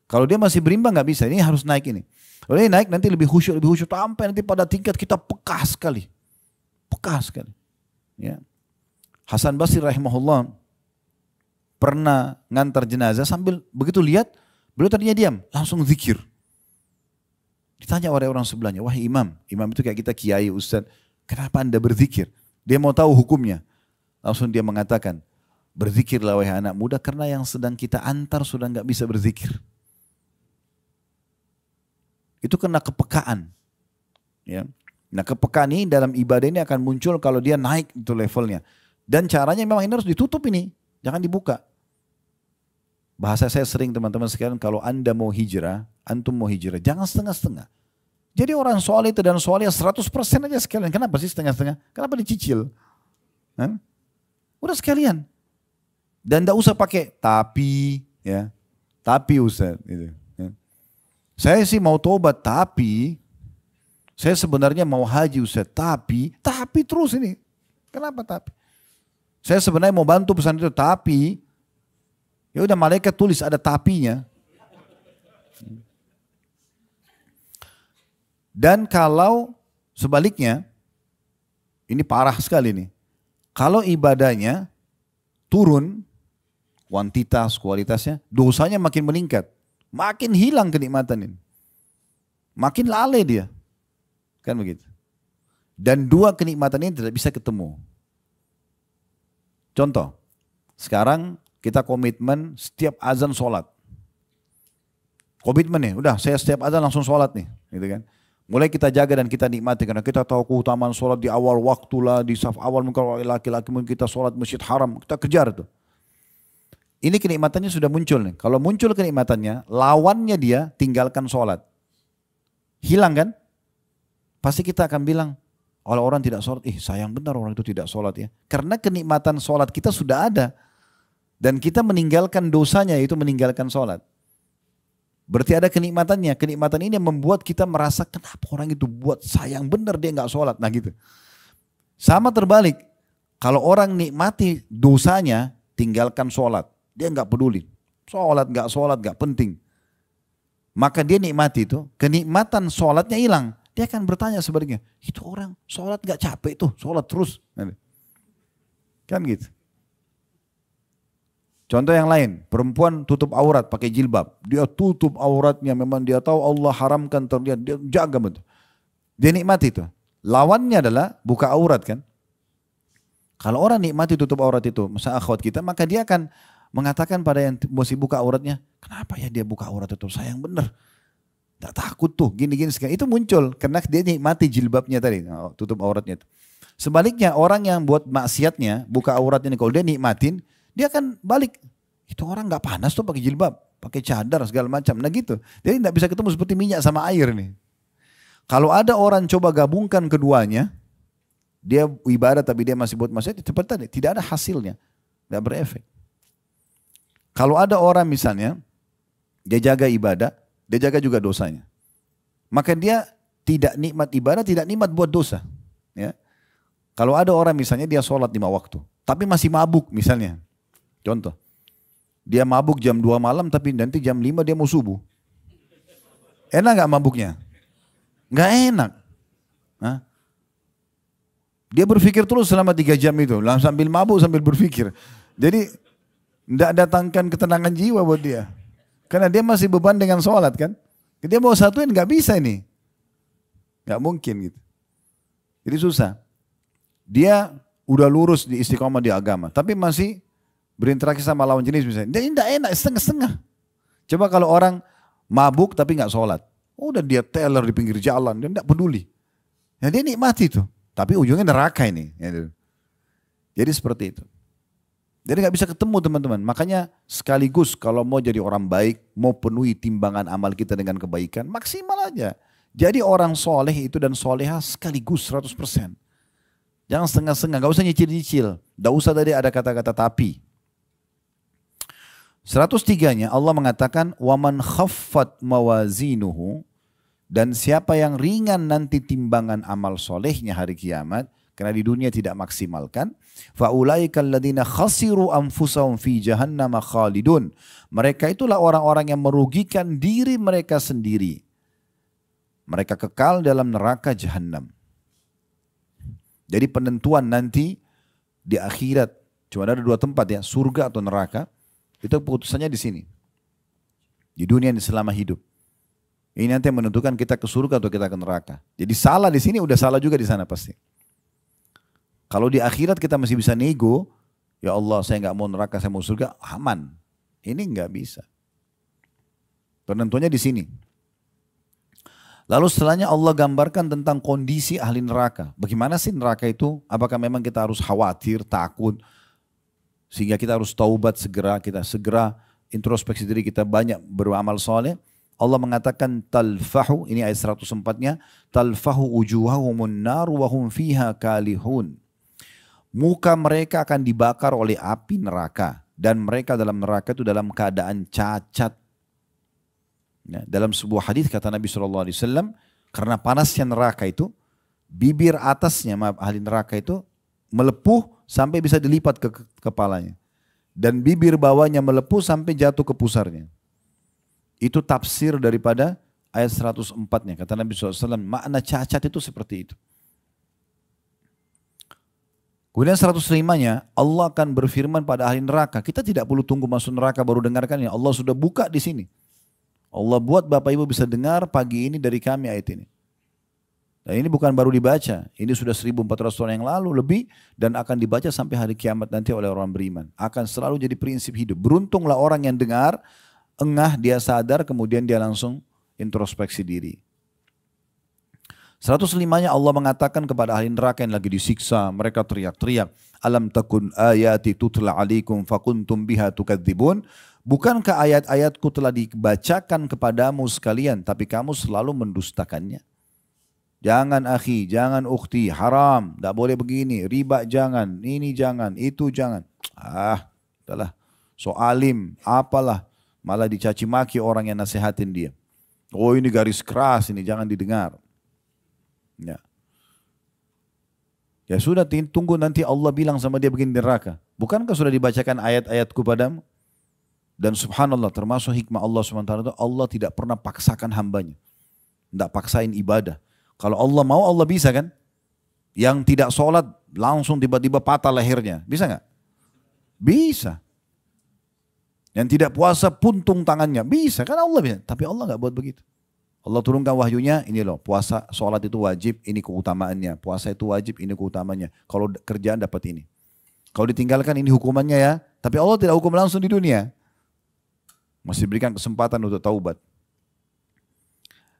Speaker 1: Kalau dia masih berimbang nggak bisa, ini harus naik ini. Kalau ini naik nanti lebih khusyuk, sampai nanti pada tingkat kita peka sekali. Peka sekali. Ya. Hasan Basri rahimahullah pernah ngantar jenazah sambil begitu lihat, beliau tadinya diam, langsung zikir. Ditanya oleh orang sebelahnya, wahai imam itu kayak kita kiai, ustaz, kenapa anda berzikir? Dia mau tahu hukumnya. Langsung dia mengatakan, berzikirlah wahai anak muda karena yang sedang kita antar sudah nggak bisa berzikir. Itu kena kepekaan. Ya. Nah kepekaan ini dalam ibadah ini akan muncul kalau dia naik itu levelnya. Dan caranya memang ini harus ditutup ini, jangan dibuka. Bahasa saya sering teman-teman sekalian, kalau anda mau hijrah, antum mau hijrah, jangan setengah-setengah. Jadi orang soleh itu dan soleh 100% aja sekalian. Kenapa sih setengah-setengah? Kenapa dicicil? Hah? Udah sekalian. Dan tidak usah pakai tapi, ya, tapi Ustaz. Gitu, ya. Saya sih mau tobat tapi, saya sebenarnya mau haji Ustaz tapi terus ini. Kenapa tapi? Saya sebenarnya mau bantu pesan itu tapi, ya udah malaikat tulis ada tapinya. Dan kalau sebaliknya, ini parah sekali nih. Kalau ibadahnya turun, kuantitas, kualitasnya, dosanya makin meningkat. Makin hilang kenikmatan ini. Makin lalai dia. Kan begitu. Dan dua kenikmatan ini tidak bisa ketemu. Contoh, sekarang kita komitmen setiap azan sholat. Komitmen nih, udah saya setiap azan langsung sholat nih. Gitu kan. Mulai kita jaga dan kita nikmati karena kita tahu keutamaan sholat di awal waktu lah, di saf awal mungkin laki-laki mungkin kita sholat masjid haram, kita kejar tuh. Ini kenikmatannya sudah muncul nih. Kalau muncul kenikmatannya, lawannya dia tinggalkan sholat. Hilang kan? Pasti kita akan bilang, Kalau orang tidak sholat, sayang benar orang itu tidak sholat ya. Karena kenikmatan sholat kita sudah ada. Dan kita meninggalkan dosanya, yaitu meninggalkan sholat. Berarti ada kenikmatannya. Kenikmatan ini yang membuat kita merasa, kenapa orang itu buat sayang benar dia nggak sholat. Nah gitu. Sama terbalik. Kalau orang nikmati dosanya, tinggalkan sholat. Dia nggak peduli. Sholat nggak penting. Maka dia nikmati itu, kenikmatan sholatnya hilang. Dia akan bertanya sebaliknya, itu orang sholat gak capek tuh, sholat terus. Kan gitu. Contoh yang lain, perempuan tutup aurat pakai jilbab. Dia tutup auratnya, memang dia tahu Allah haramkan terlihat, dia jaga betul. Dia nikmati itu. Lawannya adalah buka aurat kan. Kalau orang nikmati tutup aurat itu, misalnya akhwat kita, maka dia akan mengatakan pada yang mesti buka auratnya, kenapa ya dia buka aurat itu, sayang bener. Tidak takut tuh, gini-gini sekarang. Itu muncul karena dia nikmati jilbabnya tadi, tutup auratnya itu. Sebaliknya orang yang buat maksiatnya, buka auratnya, kalau dia nikmatin, dia akan balik. Itu orang nggak panas tuh pakai jilbab, pakai cadar segala macam. Nah gitu. Jadi tidak bisa ketemu seperti minyak sama air nih. Kalau ada orang coba gabungkan keduanya, dia ibadah tapi dia masih buat maksiat, seperti tadi, tidak ada hasilnya, tidak berefek. Kalau ada orang misalnya, dia jaga ibadah, dia jaga juga dosanya. Maka dia tidak nikmat ibadah, tidak nikmat buat dosa. Ya. Kalau ada orang misalnya dia sholat 5 waktu, tapi masih mabuk misalnya. Contoh, dia mabuk jam 2 malam tapi nanti jam 5 dia mau subuh. Enak gak mabuknya? Gak enak. Hah? Dia berpikir terus selama 3 jam itu, sambil mabuk sambil berpikir. Jadi tidak datangkan ketenangan jiwa buat dia. Karena dia masih beban dengan sholat kan. Dia mau satuin gak bisa ini. Gak mungkin gitu. Jadi susah. Dia udah lurus di istiqomah di agama. Tapi masih berinteraksi sama lawan jenis misalnya. Dia tidak enak, setengah-setengah. Coba kalau orang mabuk tapi gak sholat. Udah dia teler di pinggir jalan. Dia tidak peduli. Ya dia nikmati itu. Tapi ujungnya neraka ini. Jadi seperti itu. Jadi gak bisa ketemu teman-teman. Makanya sekaligus kalau mau jadi orang baik, mau penuhi timbangan amal kita dengan kebaikan, maksimal aja. Jadi orang soleh itu dan soleha sekaligus 100%. Jangan setengah-setengah, gak usah nyicil-nyicil. Gak usah tadi ada kata-kata tapi. 103-nya Allah mengatakan, وَمَنْ خَفَّتْ مَوَازِينُهُ, dan siapa yang ringan nanti timbangan amal solehnya hari kiamat, karena di dunia tidak maksimalkan, فَأُولَٰئِكَ الَّذِينَ خَسِرُوا أَنفُسَهُمْ فِي جَهَنَّمَ خَالِدُونَ. Mereka itulah orang-orang yang merugikan diri mereka sendiri. Mereka kekal dalam neraka Jahannam. Jadi penentuan nanti di akhirat, cuma ada 2 tempat ya, surga atau neraka, itu keputusannya di sini. Di dunia ini selama hidup. Ini nanti yang menentukan kita ke surga atau kita ke neraka. Jadi salah di sini, udah salah juga di sana pasti. Kalau di akhirat kita masih bisa nego, ya Allah saya nggak mau neraka, saya mau surga, aman. Ini nggak bisa. Penentunya di sini. Lalu setelahnya Allah gambarkan tentang kondisi ahli neraka. Bagaimana sih neraka itu? Apakah memang kita harus khawatir, takut, sehingga kita harus taubat segera, kita segera introspeksi diri kita banyak beramal soleh? Allah mengatakan talfahu, ini ayat 104-nya, talfahu ujuhahumun nar wa hum fiha kalihun. Muka mereka akan dibakar oleh api neraka. Dan mereka dalam neraka itu dalam keadaan cacat. Ya, dalam sebuah hadis kata Nabi SAW, karena panasnya neraka itu, bibir atasnya, ahli neraka itu, melepuh sampai bisa dilipat ke kepalanya. Dan bibir bawahnya melepuh sampai jatuh ke pusarnya. Itu tafsir daripada ayat 104-nya. Kata Nabi SAW, makna cacat itu seperti itu. Kemudian 105-nya, Allah akan berfirman pada ahli neraka. Kita tidak perlu tunggu masuk neraka baru dengarkan ya. Allah sudah buka di sini. Allah buat Bapak Ibu bisa dengar pagi ini dari kami ayat ini. Dan ini bukan baru dibaca. Ini sudah 1400 tahun yang lalu lebih. Dan akan dibaca sampai hari kiamat nanti oleh orang beriman. Akan selalu jadi prinsip hidup. Beruntunglah orang yang dengar, engah, dia sadar, kemudian dia langsung introspeksi diri. 105-nya Allah mengatakan kepada ahli neraka yang lagi disiksa, mereka teriak-teriak, alam takun ayati tutla alaikum fakuntum biha tukadzibun. Bukankah ayat-ayatku telah dibacakan kepadamu sekalian, tapi kamu selalu mendustakannya? Jangan akhi, jangan ukhti, haram, tidak boleh begini, riba jangan, ini jangan, itu jangan. Udahlah, so alim, apalah, malah dicaci maki orang yang nasihatin dia. Oh ini garis keras ini, jangan didengar. Ya. Ya sudah, tunggu nanti Allah bilang sama dia begini di neraka. Bukankah sudah dibacakan ayat-ayatku padamu? Dan subhanallah, termasuk hikmah Allah SWT itu, Allah tidak pernah paksakan hambanya. Tidak paksain ibadah. Kalau Allah mau, Allah bisa kan? Yang tidak sholat langsung tiba-tiba patah lehernya. Bisa nggak? Bisa. Yang tidak puasa puntung tangannya. Bisa kan, Allah bisa. Tapi Allah nggak buat begitu. Allah turunkan wahyunya, ini loh, puasa, sholat itu wajib, ini keutamaannya. Puasa itu wajib, ini keutamaannya. Kalau kerjaan dapat ini. Kalau ditinggalkan ini hukumannya ya. Tapi Allah tidak hukum langsung di dunia. Masih berikan kesempatan untuk taubat.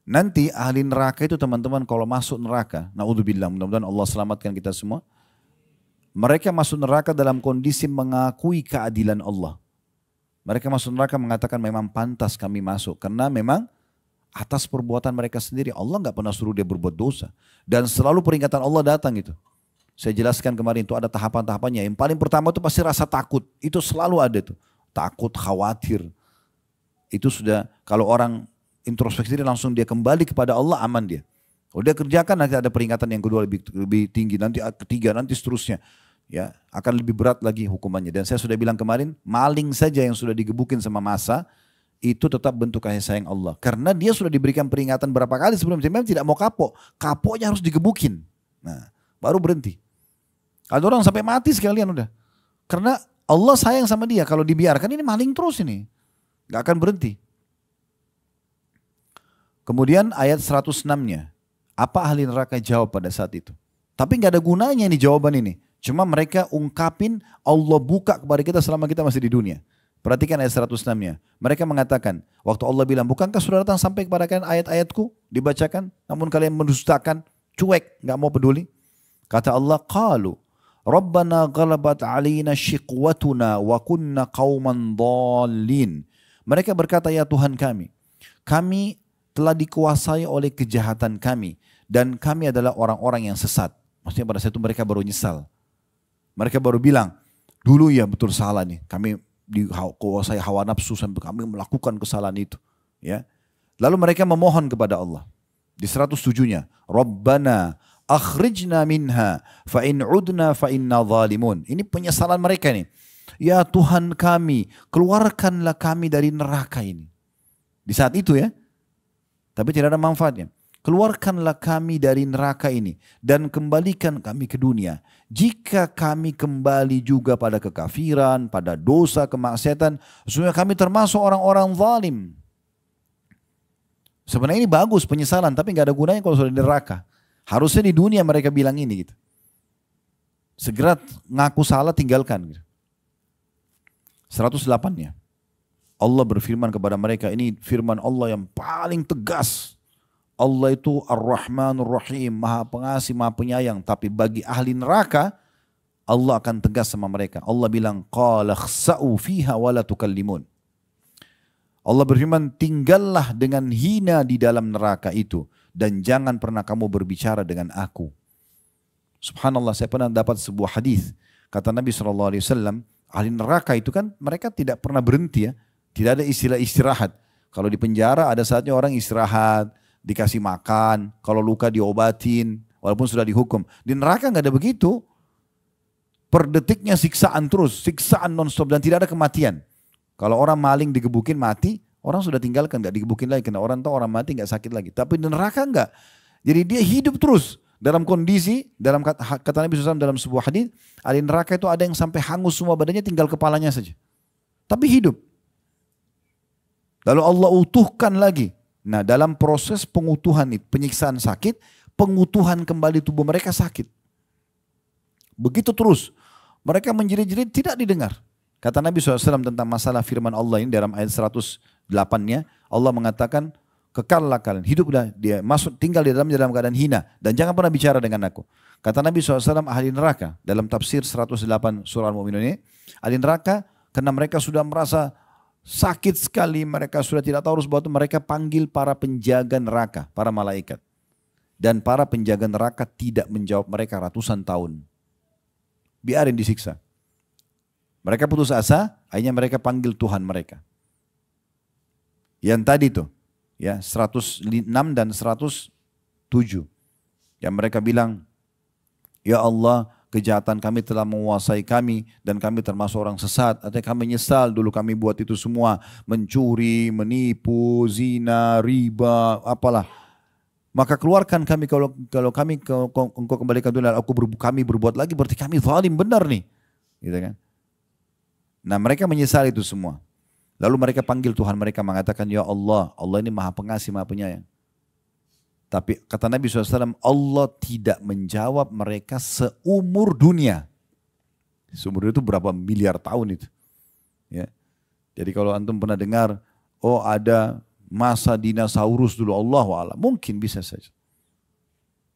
Speaker 1: Nanti ahli neraka itu teman-teman kalau masuk neraka, naudzubillah, mudah-mudahan Allah selamatkan kita semua. Mereka masuk neraka dalam kondisi mengakui keadilan Allah. Mereka masuk neraka mengatakan memang pantas kami masuk. Karena memang atas perbuatan mereka sendiri, Allah nggak pernah suruh dia berbuat dosa. Dan selalu peringatan Allah datang itu. Saya jelaskan kemarin itu ada tahapan-tahapannya. Yang paling pertama itu pasti rasa takut. Itu selalu ada tuh. Takut, khawatir. Itu sudah kalau orang introspeksi diri langsung dia kembali kepada Allah, aman dia. Kalau dia kerjakan nanti ada peringatan yang kedua lebih tinggi, nanti ketiga, nanti seterusnya. Ya, akan lebih berat lagi hukumannya. Dan saya sudah bilang kemarin, maling saja yang sudah digebukin sama masa, itu tetap bentuk kasih sayang Allah. Karena dia sudah diberikan peringatan berapa kali sebelumnya, memang tidak mau kapok. Kapoknya harus digebukin. Nah, baru berhenti. Ada orang sampai mati sekalian udah. Karena Allah sayang sama dia, kalau dibiarkan ini maling terus ini. Gak akan berhenti. Kemudian ayat 106-nya. Apa ahli neraka jawab pada saat itu? Tapi gak ada gunanya ini jawaban ini. Cuma mereka ungkapin, Allah buka kepada kita selama kita masih di dunia. Perhatikan ayat 106-nya. Mereka mengatakan, waktu Allah bilang, bukankah sudah datang sampai kepada kalian ayat-ayatku? Dibacakan, namun kalian mendustakan, cuek, gak mau peduli. Kata Allah, qalu, Rabbana ghalabat alina shiqwatuna wa kunna qauman dhalin. Mereka berkata, ya Tuhan kami telah dikuasai oleh kejahatan kami. Dan kami adalah orang-orang yang sesat. Maksudnya pada saat itu mereka baru nyesal. Mereka baru bilang, dulu ya betul salah nih. Kami dikuasai hawa nafsu sampai kami melakukan kesalahan itu. Ya. Lalu mereka memohon kepada Allah. Di 107-nya. Rabbana akhrijna minha fa in udna fa inna zalimun. Ini penyesalan mereka nih. Ya Tuhan kami, keluarkanlah kami dari neraka ini. Di saat itu ya. Tapi tidak ada manfaatnya. Keluarkanlah kami dari neraka ini dan kembalikan kami ke dunia. Jika kami kembali juga pada kekafiran, pada dosa, kemaksiatan, sesungguhnya kami termasuk orang-orang zalim. Sebenarnya ini bagus penyesalan, tapi nggak ada gunanya kalau sudah di neraka. Harusnya di dunia mereka bilang ini gitu. Segera ngaku salah, tinggalkan gitu. 108-nya. Allah berfirman kepada mereka, ini firman Allah yang paling tegas. Allah itu Ar-Rahmanur Rahim, Maha Pengasih, Maha Penyayang. Tapi bagi ahli neraka, Allah akan tegas sama mereka. Allah bilang, qala khsa'u fiha wa la tukallimun. Allah berfirman, tinggallah dengan hina di dalam neraka itu. Dan jangan pernah kamu berbicara dengan aku. Subhanallah, saya pernah dapat sebuah hadis. Kata Nabi SAW, ahli neraka itu kan mereka tidak pernah berhenti ya. Tidak ada istilah istirahat. Kalau di penjara ada saatnya orang istirahat, dikasih makan, kalau luka diobatin, walaupun sudah dihukum. Di neraka nggak ada begitu. Per detiknya siksaan terus, siksaan non-stop dan tidak ada kematian. Kalau orang maling digebukin mati, orang sudah tinggalkan, nggak digebukin lagi. Karena orang tahu orang mati nggak sakit lagi. Tapi di neraka nggak. Jadi dia hidup terus dalam kondisi, dalam kata Nabi SAW dalam sebuah hadis, ahli neraka itu ada yang sampai hangus semua badannya, tinggal kepalanya saja. Tapi hidup. Lalu Allah utuhkan lagi. Nah dalam proses pengutuhan itu, penyiksaan sakit, pengutuhan kembali tubuh mereka sakit. Begitu terus. Mereka menjerit-jerit tidak didengar. Kata Nabi SAW tentang masalah firman Allah ini dalam ayat 108-nya. Allah mengatakan, kekallah kalian, hiduplah dia, masuk tinggal di dalam keadaan hina. Dan jangan pernah bicara dengan aku. Kata Nabi SAW ahli neraka. Dalam tafsir 108 surah Al-Mu'minun ini. Ahli neraka karena mereka sudah merasa sakit sekali, mereka sudah tidak tahu harus buat, mereka panggil para penjaga neraka, para malaikat. Dan para penjaga neraka tidak menjawab mereka ratusan tahun. Biarin disiksa. Mereka putus asa, akhirnya mereka panggil Tuhan mereka. Yang tadi tuh, ya 106 dan 107. Yang mereka bilang, ya Allah, kejahatan kami telah menguasai kami dan kami termasuk orang sesat. Artinya kami nyesal dulu kami buat itu semua. Mencuri, menipu, zina, riba, apalah. Maka keluarkan kami kalau kami engkau kembalikan dunia, kami berbuat lagi berarti kami zalim benar nih. Gitu kan? Nah mereka menyesal itu semua. Lalu mereka panggil Tuhan mereka mengatakan, ya Allah, Allah ini maha pengasih, maha penyayang. Tapi kata Nabi SAW, Allah tidak menjawab mereka seumur dunia. Seumur dunia itu berapa miliar tahun itu. Ya. Jadi kalau antum pernah dengar, oh ada masa dinosaurus dulu, Allahu a'lam, mungkin bisa saja.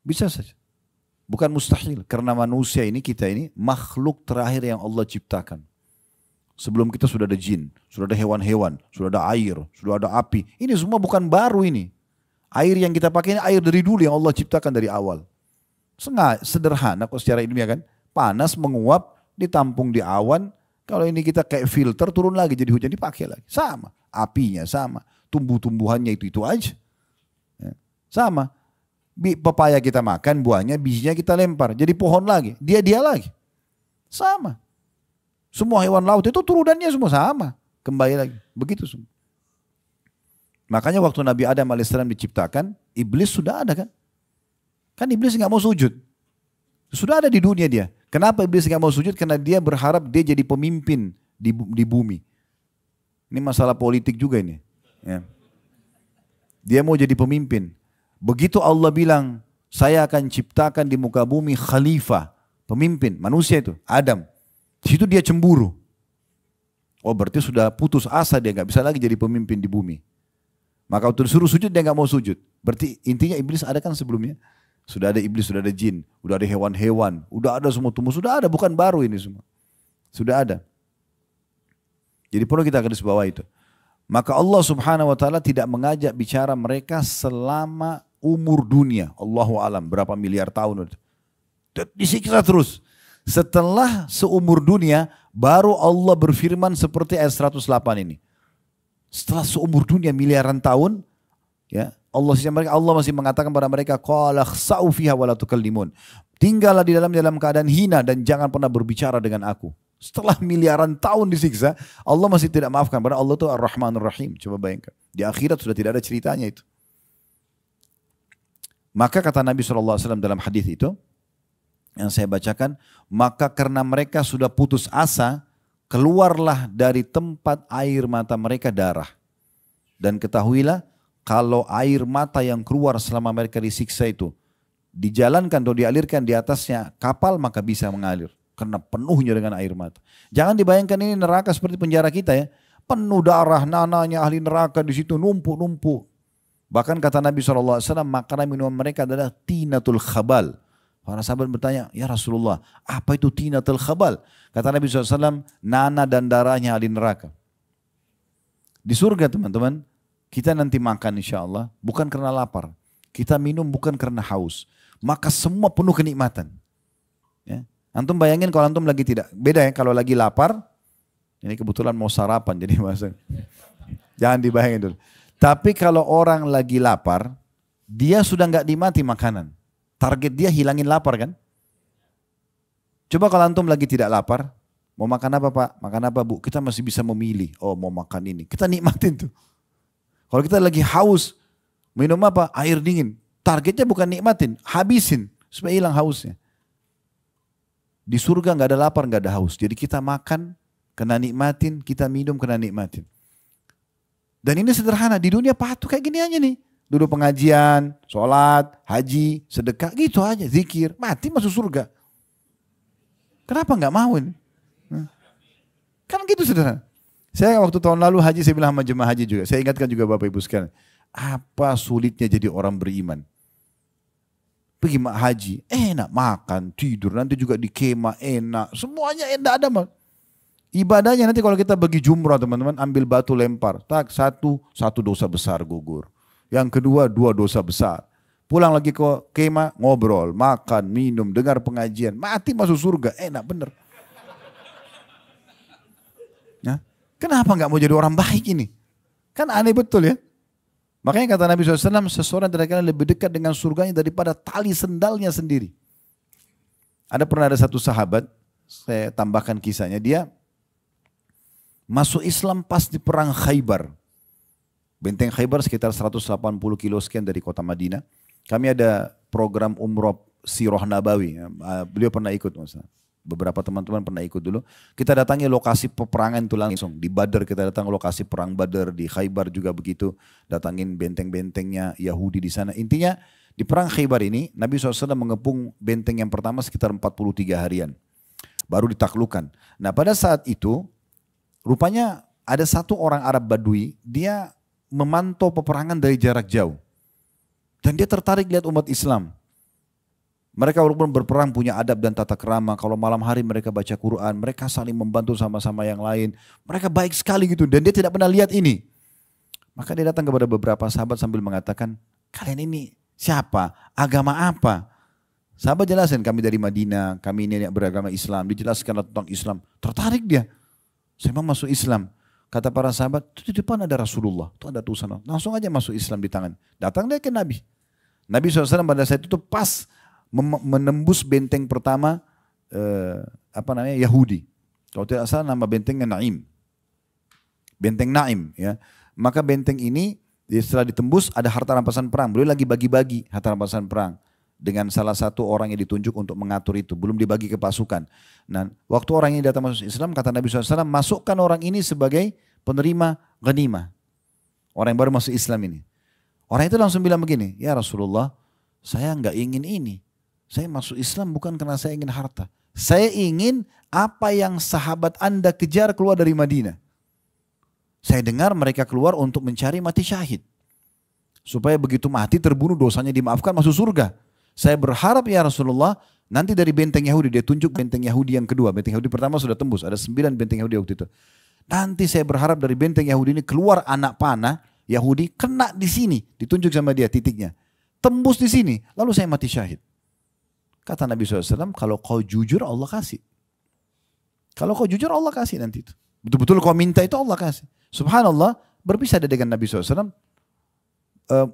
Speaker 1: Bisa saja. Bukan mustahil, karena manusia ini, kita ini, makhluk terakhir yang Allah ciptakan. Sebelum kita sudah ada jin, sudah ada hewan-hewan, sudah ada air, sudah ada api. Ini semua bukan baru ini. Air yang kita pakai ini air dari dulu yang Allah ciptakan dari awal. Sederhana kok secara ilmiah kan. Panas menguap, ditampung di awan. Kalau ini kita kayak filter turun lagi jadi hujan dipakai lagi. Sama, apinya sama. Tumbuh-tumbuhannya itu aja. Ya. Sama. Pepaya kita makan, buahnya, bijinya kita lempar. Jadi pohon lagi, dia lagi. Sama. Semua hewan laut itu turunannya semua sama. Kembali lagi, begitu semua. Makanya waktu Nabi Adam alaihissalam diciptakan, iblis sudah ada kan? Kan iblis nggak mau sujud. Sudah ada di dunia dia. Kenapa iblis nggak mau sujud? Karena dia berharap dia jadi pemimpin di bumi. Ini masalah politik juga ini. Ya. Dia mau jadi pemimpin. Begitu Allah bilang, saya akan ciptakan di muka bumi khalifah, pemimpin, manusia itu, Adam. Di situ dia cemburu. Oh berarti sudah putus asa, dia nggak bisa lagi jadi pemimpin di bumi. Maka waktu disuruh sujud dia nggak mau sujud. Berarti intinya iblis ada kan sebelumnya. Sudah ada iblis, sudah ada jin, sudah ada hewan-hewan, sudah ada semua tumbuh, sudah ada, bukan baru ini semua. Sudah ada. Jadi perlu kita garis bawah itu. Maka Allah subhanahu wa ta'ala tidak mengajak bicara mereka selama umur dunia. Allahu alam berapa miliar tahun. Disiksa terus. Setelah seumur dunia baru Allah berfirman seperti ayat 108 ini. Setelah seumur dunia miliaran tahun, ya Allah masih mengatakan kepada mereka, qala khsa'u fiha wa la tukallimun. Tinggallah di dalam keadaan hina dan jangan pernah berbicara dengan aku. Setelah miliaran tahun disiksa, Allah masih tidak maafkan. Karena Allah itu Ar-Rahmanur Rahim. Coba bayangkan. Di akhirat sudah tidak ada ceritanya itu. Maka kata Nabi SAW dalam hadis itu, yang saya bacakan, maka karena mereka sudah putus asa, keluarlah dari tempat air mata mereka darah. Dan ketahuilah, kalau air mata yang keluar selama mereka disiksa itu, dijalankan atau dialirkan di atasnya kapal, maka bisa mengalir. Karena penuhnya dengan air mata. Jangan dibayangkan ini neraka seperti penjara kita ya. Penuh darah, nananya ahli neraka di situ numpuk-numpuk. Bahkan kata Nabi SAW, makanan minuman mereka adalah tinatul khabal. Para sahabat bertanya, ya Rasulullah, apa itu tinatul khabal? Kata Nabi SAW, nana dan darahnya ahli neraka. Di surga teman-teman, kita nanti makan insya Allah, bukan karena lapar. Kita minum bukan karena haus. Maka semua penuh kenikmatan. Ya. Antum bayangin kalau antum lagi tidak, beda ya kalau lagi lapar, ini kebetulan mau sarapan jadi masa. Jangan dibayangin dulu. Tapi kalau orang lagi lapar, dia sudah nggak dimati makanan. Target dia hilangin lapar kan? Coba kalau antum lagi tidak lapar, mau makan apa Pak? Makan apa Bu? Kita masih bisa memilih. Oh mau makan ini. Kita nikmatin tuh. Kalau kita lagi haus, minum apa? Air dingin. Targetnya bukan nikmatin, habisin supaya hilang hausnya. Di surga nggak ada lapar, nggak ada haus. Jadi kita makan, kena nikmatin, kita minum, kena nikmatin. Dan ini sederhana, di dunia patuh kayak gini aja nih. Duduk pengajian, sholat, haji, sedekah, gitu aja, zikir, mati masuk surga. Kenapa nggak mau ini? Kan gitu sederhana. Saya waktu tahun lalu haji, saya bilang sama jemaah haji juga, saya ingatkan juga Bapak Ibu sekalian, apa sulitnya jadi orang beriman? Pergi haji, enak makan, tidur, nanti juga di kemah enak, semuanya enak ada mah. Ibadahnya nanti kalau kita bagi jumrah teman-teman, ambil batu lempar, tak satu dosa besar gugur. Yang kedua 2 dosa besar. Pulang lagi ke kemah, ngobrol, makan, minum, dengar pengajian. Mati masuk surga, enak bener. Ya. Kenapa nggak mau jadi orang baik ini? Kan aneh betul ya. Makanya kata Nabi SAW, seseorang dari kalian lebih dekat dengan surganya daripada tali sendalnya sendiri. Pernah ada satu sahabat, saya tambahkan kisahnya, dia masuk Islam pas di perang Khaybar. Benteng Khaybar sekitar 180 kilo sekian dari kota Madinah. Kami ada program umroh Sirah Nabawi. Beliau pernah ikut, beberapa teman-teman pernah ikut dulu. Kita datangi lokasi peperangan itu langsung. Di Badar kita datang lokasi perang Badar, di Khaybar juga begitu. Datangin benteng-bentengnya Yahudi di sana. Intinya di perang Khaybar ini Nabi SAW mengepung benteng yang pertama sekitar 43 harian. Baru ditaklukkan. Nah pada saat itu rupanya ada satu orang Arab Badui, dia memantau peperangan dari jarak jauh. Dan dia tertarik lihat umat Islam. Mereka walaupun berperang punya adab dan tata kerama. Kalau malam hari mereka baca Quran, mereka saling membantu sama-sama yang lain. Mereka baik sekali gitu dan dia tidak pernah lihat ini. Maka dia datang kepada beberapa sahabat sambil mengatakan, kalian ini siapa? Agama apa? Sahabat jelasin, kami dari Madinah, kami ini beragama Islam. Dijelaskan tentang Islam. Tertarik dia. Saya mau masuk Islam. Kata para sahabat, itu di depan ada Rasulullah, itu ada tulisan. Langsung aja masuk Islam di tangan. Datang dia ke Nabi. Nabi SAW pada saat itu pas menembus benteng pertama Yahudi. Kalau tidak salah nama bentengnya Naim. Benteng Naim ya. Maka benteng ini setelah ditembus ada harta rampasan perang. Beliau lagi bagi-bagi harta rampasan perang dengan salah satu orang yang ditunjuk untuk mengatur itu. Belum dibagi ke pasukan. Nah, waktu orang ini datang masuk Islam, kata Nabi SAW, masukkan orang ini sebagai penerima ghanimah. Orang yang baru masuk Islam ini. Orang itu langsung bilang begini, ya Rasulullah, saya enggak ingin ini. Saya masuk Islam bukan karena saya ingin harta. Saya ingin apa yang sahabat Anda kejar keluar dari Madinah. Saya dengar mereka keluar untuk mencari mati syahid. Supaya begitu mati terbunuh dosanya dimaafkan masuk surga. Saya berharap ya Rasulullah, nanti dari benteng Yahudi, dia tunjuk benteng Yahudi yang kedua. Benteng Yahudi pertama sudah tembus, ada 9 benteng Yahudi waktu itu. Nanti saya berharap dari benteng Yahudi ini keluar anak panah Yahudi, kena di sini, ditunjuk sama dia titiknya. Tembus di sini, lalu saya mati syahid. Kata Nabi SAW, kalau kau jujur Allah kasih. Kalau kau jujur Allah kasih nanti itu. Betul-betul kau minta itu Allah kasih. Subhanallah, berpisah dengan Nabi SAW.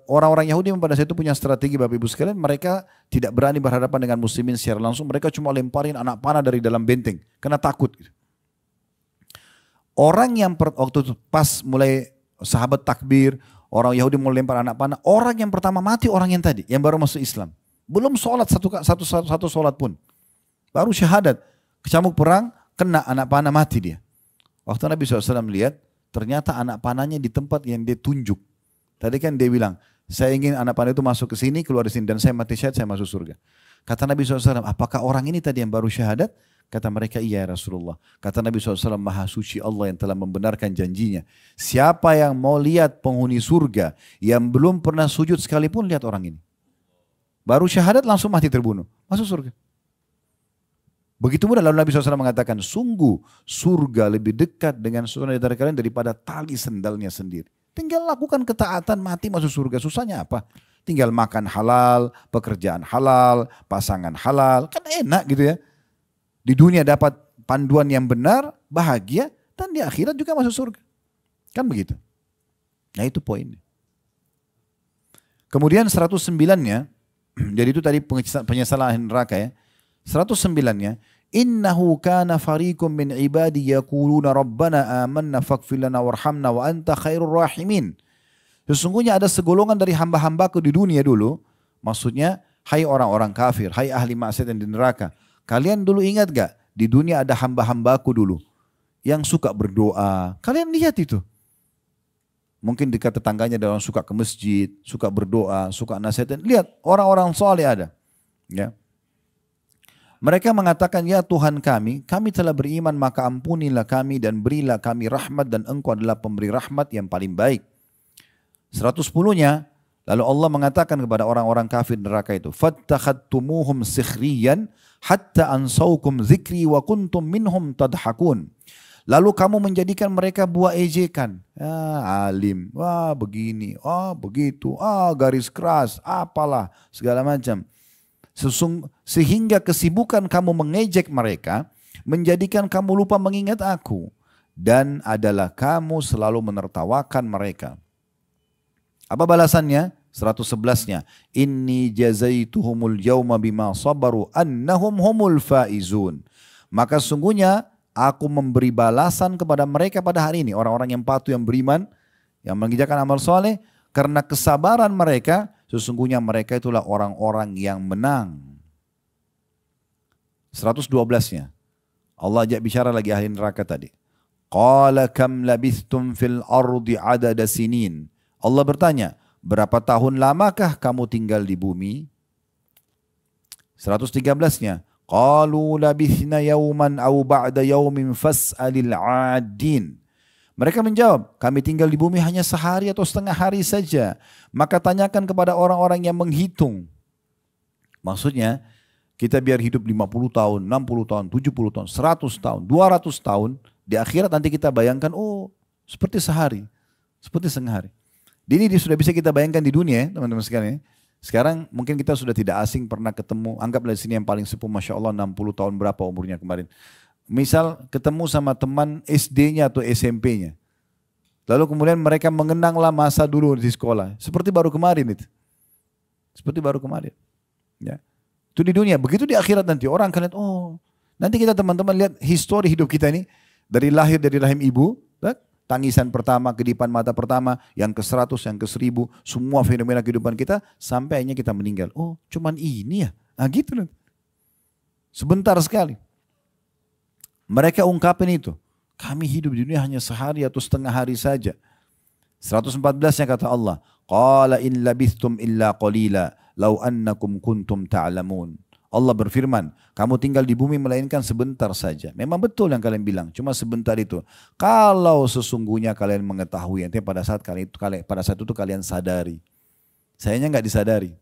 Speaker 1: Orang-orang Yahudi pada saat itu punya strategi Bapak Ibu sekalian, mereka tidak berani berhadapan dengan muslimin secara langsung, mereka cuma lemparin anak panah dari dalam benteng karena takut. Orang yang waktu itu pas mulai sahabat takbir, orang Yahudi mulai lempar anak panah, orang yang pertama mati orang yang tadi, yang baru masuk Islam. Belum sholat satu sholat pun, baru syahadat, kecamuk perang, kena anak panah, mati dia. Waktu Nabi SAW lihat, ternyata anak panahnya di tempat yang dia tunjuk. Tadi kan dia bilang, saya ingin anak panah itu masuk ke sini, keluar di sini, dan saya mati syahid, saya masuk surga. Kata Nabi SAW, apakah orang ini tadi yang baru syahadat? Kata mereka, iya Rasulullah. Kata Nabi SAW, maha suci Allah yang telah membenarkan janjinya. Siapa yang mau lihat penghuni surga, yang belum pernah sujud sekalipun, lihat orang ini. Baru syahadat langsung mati terbunuh, masuk surga. Begitu mudah, lalu Nabi SAW mengatakan, sungguh surga lebih dekat dengan seorang dari kalian daripada tali sendalnya sendiri. Tinggal lakukan ketaatan, mati masuk surga. Susahnya apa? Tinggal makan halal, pekerjaan halal, pasangan halal. Kan enak gitu ya. Di dunia dapat panduan yang benar, bahagia, dan di akhirat juga masuk surga. Kan begitu. Nah itu poinnya. Kemudian 109-nya, jadi itu tadi penyesalan neraka ya. 109-nya, innahu kana fariqum min ibadi yaquluna rabbana amanna faghfir lana warhamna wa anta khairur rahimin. Sesungguhnya ada segolongan dari hamba-hambaku di dunia dulu, maksudnya hai orang-orang kafir, hai ahli maksiat yang di neraka. Kalian dulu ingat gak di dunia ada hamba-hambaku dulu yang suka berdoa. Kalian lihat itu. Mungkin dekat tetangganya ada orang suka ke masjid, suka berdoa, suka nasihatin. Lihat orang-orang soleh ada. Ya. Mereka mengatakan, ya Tuhan kami telah beriman maka ampunilah kami dan berilah kami rahmat dan engkau adalah pemberi rahmat yang paling baik. 110-nya, lalu Allah mengatakan kepada orang-orang kafir neraka itu, fattakhadtumuhum sikhriyan hatta ansaukum zikri wa kuntum minhum tadhakun. Lalu kamu menjadikan mereka buah ejekan. Alim, wah begini, begitu, garis keras, apalah, segala macam. Sehingga kesibukan kamu mengejek mereka, menjadikan kamu lupa mengingat aku. Dan adalah kamu selalu menertawakan mereka. Apa balasannya? 111-nya. Inni jazaituhumul yawma bima sabaru annahum humul faizun. Maka sungguhnya aku memberi balasan kepada mereka pada hari ini. Orang-orang yang patuh, yang beriman, yang mengerjakan amal soleh. Karena kesabaran mereka, sesungguhnya mereka itulah orang-orang yang menang. 112-nya. Allah ajak bicara lagi ahli neraka tadi. Qala kam labithtum fil ardi adada sinin. Allah bertanya, berapa tahun lamakah kamu tinggal di bumi? 113-nya. Qalu labithna yawman aw ba'da yawmin fas'alil 'adin. Mereka menjawab, kami tinggal di bumi hanya sehari atau setengah hari saja. Maka tanyakan kepada orang-orang yang menghitung. Maksudnya, kita biar hidup 50 tahun, 60 tahun, 70 tahun, 100 tahun, 200 tahun. Di akhirat nanti kita bayangkan, seperti sehari, seperti setengah hari. Ini sudah bisa kita bayangkan di dunia ya teman-teman sekalian. Sekarang mungkin kita sudah tidak asing pernah ketemu, anggaplah di sini yang paling sepuh Masya Allah 60 tahun berapa umurnya kemarin. Misal ketemu sama teman SD-nya atau SMP-nya. Lalu kemudian mereka mengenanglah masa dulu di sekolah. Seperti baru kemarin itu. Seperti baru kemarin. Ya. Itu di dunia. Begitu di akhirat nanti orang akan lihat, nanti kita teman-teman lihat histori hidup kita ini. Dari lahir dari rahim ibu, tangisan pertama, kedipan mata pertama, yang ke-100, yang ke-1000, semua fenomena kehidupan kita, sampai akhirnya kita meninggal. Cuman ini ya? Gitu loh. Sebentar sekali. Mereka ungkapin itu. Kami hidup di dunia hanya sehari atau setengah hari saja. 114-nya kata Allah, Qala in labithtum illa qalila, law annakum kuntum ta'lamun. Allah berfirman, kamu tinggal di bumi melainkan sebentar saja. Memang betul yang kalian bilang, cuma sebentar itu. Kalau sesungguhnya kalian mengetahui, nanti pada saat itu kalian sadari. Sayangnya nggak disadari.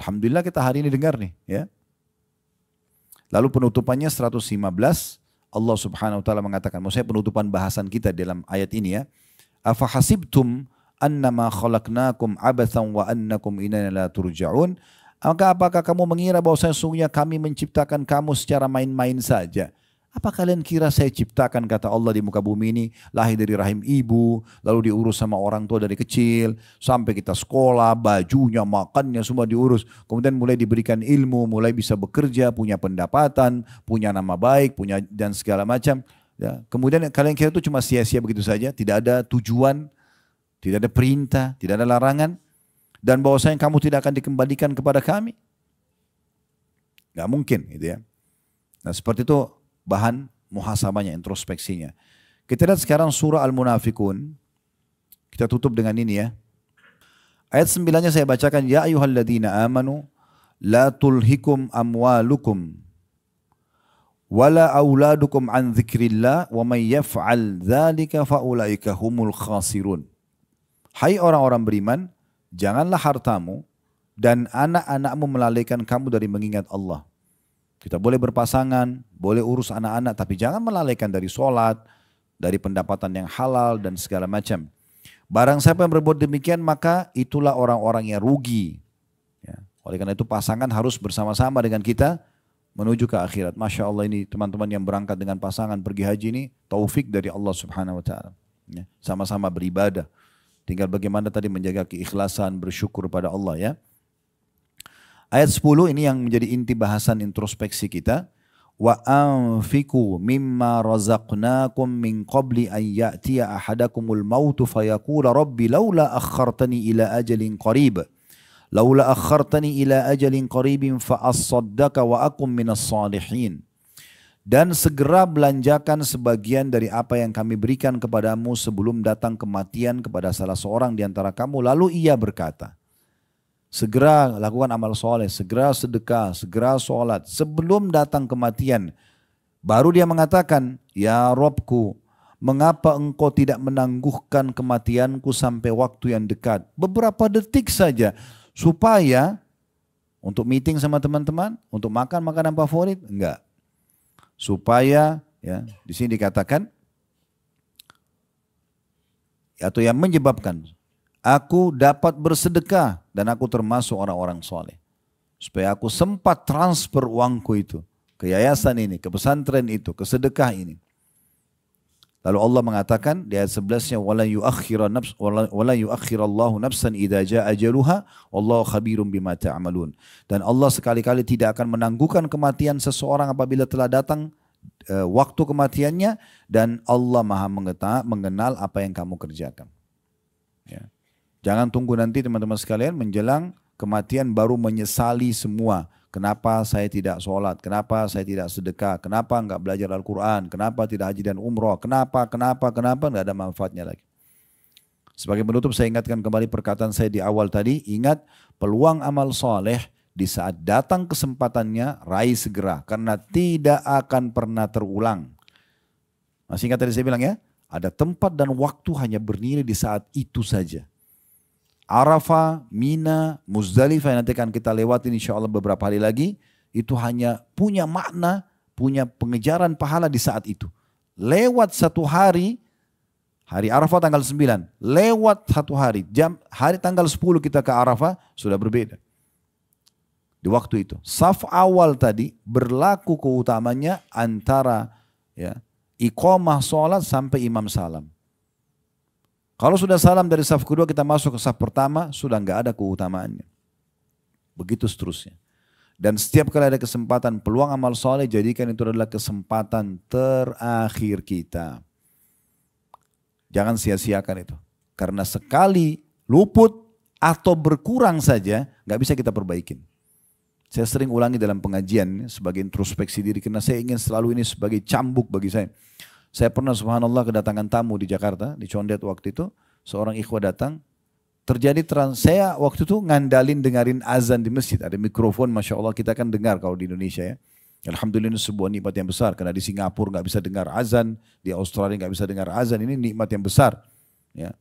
Speaker 1: Alhamdulillah kita hari ini dengar nih, ya. Lalu penutupannya 115, Allah Subhanahu wa taala mengatakan, maksudnya penutupan bahasan kita dalam ayat ini ya. Afa hasibtum annama khalaqnakum abathan wa annakum ilaina la turja'un. Apakah kamu mengira bahwa sesungguhnya kami menciptakan kamu secara main-main saja? Apa kalian kira saya ciptakan, kata Allah, di muka bumi ini lahir dari rahim ibu, lalu diurus sama orang tua dari kecil, sampai kita sekolah, bajunya, makannya semua diurus. Kemudian mulai diberikan ilmu, mulai bisa bekerja, punya pendapatan, punya nama baik, punya dan segala macam. Ya. Kemudian kalian kira itu cuma sia-sia begitu saja, tidak ada tujuan, tidak ada perintah, tidak ada larangan. Dan bahwasanya kamu tidak akan dikembalikan kepada kami. Gak mungkin gitu ya. Nah seperti itu bahan muhasabahnya, introspeksinya. Kita lihat sekarang surah Al-Munafikun. Kita tutup dengan ini ya. Ayat 9-nya saya bacakan. Ya ayyuhalladzina amanu la tulhikum amwalukum wala auladukum an dzikrillah wa may yaf'al dzalika faulaika humul khasirun. Hai orang-orang beriman, janganlah hartamu dan anak-anakmu melalaikan kamu dari mengingat Allah. Kita boleh berpasangan, boleh urus anak-anak, tapi jangan melalaikan dari sholat, dari pendapatan yang halal dan segala macam. Barang siapa yang berbuat demikian, maka itulah orang-orang yang rugi. Ya. Oleh karena itu pasangan harus bersama-sama dengan kita menuju ke akhirat. Masya Allah, ini teman-teman yang berangkat dengan pasangan pergi haji ini, taufik dari Allah Subhanahu Wa Taala. Ya. Sama-sama beribadah. Tinggal bagaimana tadi menjaga keikhlasan, bersyukur pada Allah ya. Ayat 10 ini yang menjadi inti bahasan introspeksi kita. Wa anfiqu mimma razaqnakum min qabli an ya'tiya ahadakumul mautu fayaqula rabbi laula akhartani ila ajalin qarib. Laula akhartani ila ajalin qaribin fa as-saddaka wa akum minas salihin. Dan segera belanjakan sebagian dari apa yang kami berikan kepadamu sebelum datang kematian kepada salah seorang di antara kamu. Lalu ia berkata, segera lakukan amal soleh, segera sedekah, segera sholat sebelum datang kematian. Baru dia mengatakan, ya Robku, mengapa engkau tidak menangguhkan kematianku sampai waktu yang dekat? Beberapa detik saja, supaya untuk meeting sama teman-teman, untuk makan makanan favorit, enggak. Supaya ya di sini dikatakan atau yang menyebabkan aku dapat bersedekah dan aku termasuk orang-orang soleh. Supaya aku sempat transfer uangku itu ke yayasan ini, ke pesantren itu, ke sedekah ini. Lalu Allah mengatakan di ayat 11-nya wala yuakhirallahu nafsan idza jaa ajaluha wallahu khabirum bima ta'malun. Dan Allah sekali-kali tidak akan menangguhkan kematian seseorang apabila telah datang waktu kematiannya, dan Allah Maha mengenal apa yang kamu kerjakan. Ya. Jangan tunggu nanti teman-teman sekalian menjelang kematian baru menyesali semua. Kenapa saya tidak sholat? Kenapa saya tidak sedekah? Kenapa enggak belajar Al-Quran? Kenapa tidak haji dan umroh? Kenapa? Enggak ada manfaatnya lagi. Sebagai penutup saya ingatkan kembali perkataan saya di awal tadi. Ingat, peluang amal soleh di saat datang kesempatannya raih segera. Karena tidak akan pernah terulang. Masih ingat tadi saya bilang ya? Ada tempat dan waktu hanya bernilai di saat itu saja. Arafah, Mina, Muzdalifah yang nanti akan kita lewatin insya Allah beberapa hari lagi. Itu hanya punya makna, punya pengejaran pahala di saat itu. Lewat satu hari, hari Arafah tanggal 9. Lewat satu hari, hari tanggal 10 kita ke Arafah sudah berbeda. Di waktu itu. Saf awal tadi berlaku keutamanya antara ya, iqamah sholat sampai imam salam. Kalau sudah salam dari saf kedua kita masuk ke saf pertama, sudah enggak ada keutamaannya. Begitu seterusnya. Dan setiap kali ada kesempatan peluang amal soleh, jadikan itu adalah kesempatan terakhir kita. Jangan sia-siakan itu. Karena sekali luput atau berkurang saja, nggak bisa kita perbaikin. Saya sering ulangi dalam pengajian sebagai introspeksi diri, karena saya ingin selalu ini sebagai cambuk bagi saya. Saya pernah subhanallah kedatangan tamu di Jakarta, di Condet waktu itu, seorang ikhwah datang, saya waktu itu ngandalin dengarin azan di masjid, ada mikrofon Masya Allah kita kan dengar kalau di Indonesia ya. Alhamdulillah ini sebuah nikmat yang besar, karena di Singapura nggak bisa dengar azan, di Australia nggak bisa dengar azan, ini nikmat yang besar. Ya.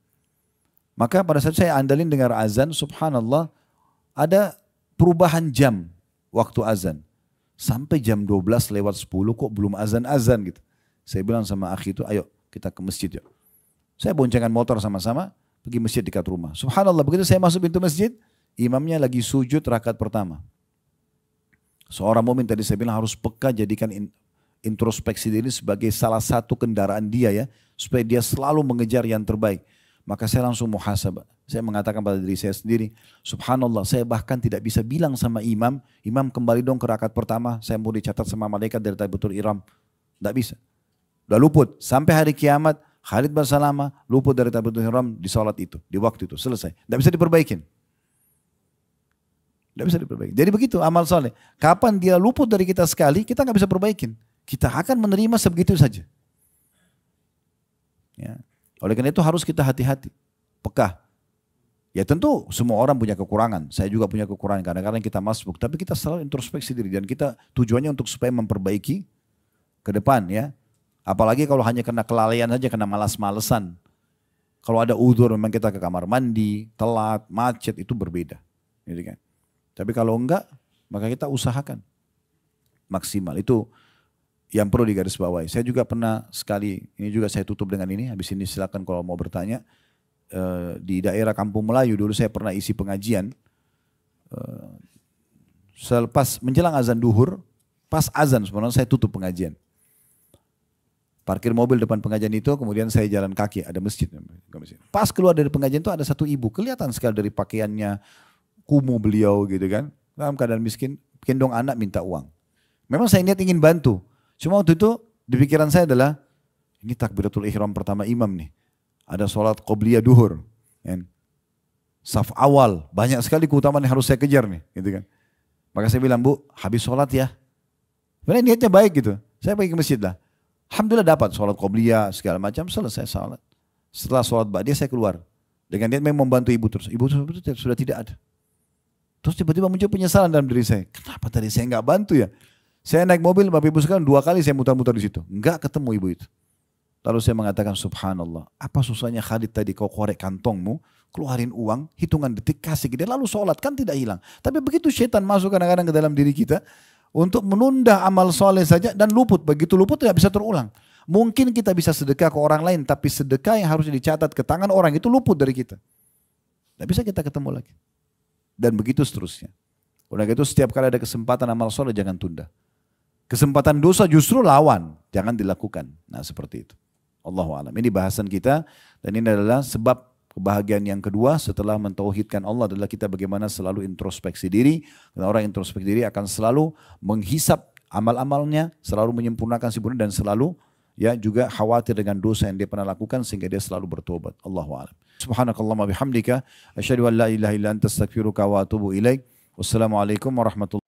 Speaker 1: Maka pada saat saya andalin dengar azan, subhanallah ada perubahan jam waktu azan. Sampai jam 12 lewat 10 kok belum azan-azan gitu. Saya bilang sama akhi itu, ayo kita ke masjid yuk. Saya boncengan motor sama-sama, pergi masjid dekat rumah. Subhanallah, begitu saya masuk pintu masjid, imamnya lagi sujud rakaat pertama. Seorang mukmin tadi saya bilang harus peka, jadikan introspeksi diri sebagai salah satu kendaraan dia ya, supaya dia selalu mengejar yang terbaik. Maka saya langsung muhasabah. Saya mengatakan pada diri saya sendiri, subhanallah saya bahkan tidak bisa bilang sama imam, imam kembali dong ke rakaat pertama, saya mau dicatat sama malaikat dari takbiratul ihram. Tidak bisa. Udah luput. Sampai hari kiamat, Khalid bersalama, luput dari takbiratul ihram di sholat itu, di waktu itu, selesai. Tidak bisa diperbaikin. Tidak bisa diperbaiki. Jadi begitu amal soleh. Kapan dia luput dari kita sekali, kita nggak bisa perbaikin. Kita akan menerima sebegitu saja. Ya. Oleh karena itu harus kita hati-hati, peka. Ya tentu semua orang punya kekurangan. Saya juga punya kekurangan. Kadang-kadang kita masbuk, tapi kita selalu introspeksi diri dan kita tujuannya untuk supaya memperbaiki ke depan ya. Apalagi kalau hanya kena kelalaian saja, kena malas-malesan. Kalau ada udzur memang kita ke kamar mandi, telat, macet, itu berbeda. Gitu kan. Tapi kalau enggak, maka kita usahakan maksimal. Itu yang perlu digarisbawahi. Saya juga pernah sekali, ini juga saya tutup dengan ini, habis ini silakan kalau mau bertanya. Di daerah Kampung Melayu dulu saya pernah isi pengajian. Selepas menjelang azan duhur, pas azan sebenarnya saya tutup pengajian. Parkir mobil depan pengajian itu, kemudian saya jalan kaki, ada masjid. Pas keluar dari pengajian itu ada satu ibu, kelihatan sekali dari pakaiannya, kumuh beliau gitu kan. Dalam keadaan miskin, gendong anak minta uang. Memang saya niat ingin bantu. Cuma waktu itu di pikiran saya adalah, ini takbiratul ihram pertama imam nih. Ada sholat qobliyah duhur. Kan? Saf awal, banyak sekali keutamaan yang harus saya kejar nih. Gitu kan. Maka saya bilang, Bu, habis sholat ya. Sebenarnya niatnya baik gitu. Saya pergi ke masjid lah. Alhamdulillah dapat sholat qobliyah segala macam, selesai sholat. Setelah sholat ba'diyah saya keluar. Dengan niat memang membantu ibu terus. Ibu sudah tidak ada. Terus tiba-tiba muncul penyesalan dalam diri saya. Kenapa tadi saya nggak bantu ya? Saya naik mobil, Bapak Ibu sekalian 2 kali saya mutar-mutar di situ. Nggak ketemu ibu itu. Lalu saya mengatakan subhanallah. Apa susahnya Khalid tadi kau korek kantongmu, keluarin uang, hitungan detik kasih dia lalu sholat, kan tidak hilang. Tapi begitu syaitan masuk kadang-kadang ke dalam diri kita, untuk menunda amal soleh saja dan luput. Begitu luput tidak bisa terulang. Mungkin kita bisa sedekah ke orang lain, tapi sedekah yang harus dicatat ke tangan orang itu luput dari kita. Tidak bisa kita ketemu lagi. Dan begitu seterusnya. Oleh itu setiap kali ada kesempatan amal soleh jangan tunda. Kesempatan dosa justru lawan, jangan dilakukan. Nah seperti itu. Allahu a'lam. Ini bahasan kita dan ini adalah sebab kebahagiaan yang kedua setelah mentauhidkan Allah adalah kita bagaimana selalu introspeksi diri. Karena orang introspeksi diri akan selalu menghisap amal-amalnya, selalu menyempurnakan sempurna dan selalu ya juga khawatir dengan dosa yang dia pernah lakukan sehingga dia selalu bertobat. Allahu a'lam. Subhanakallahumma bihamdika asyhadu an la ilaha illa anta astaghfiruka wa atubu ilaik. Wassalamualaikum warahmatullahi wabarakatuh.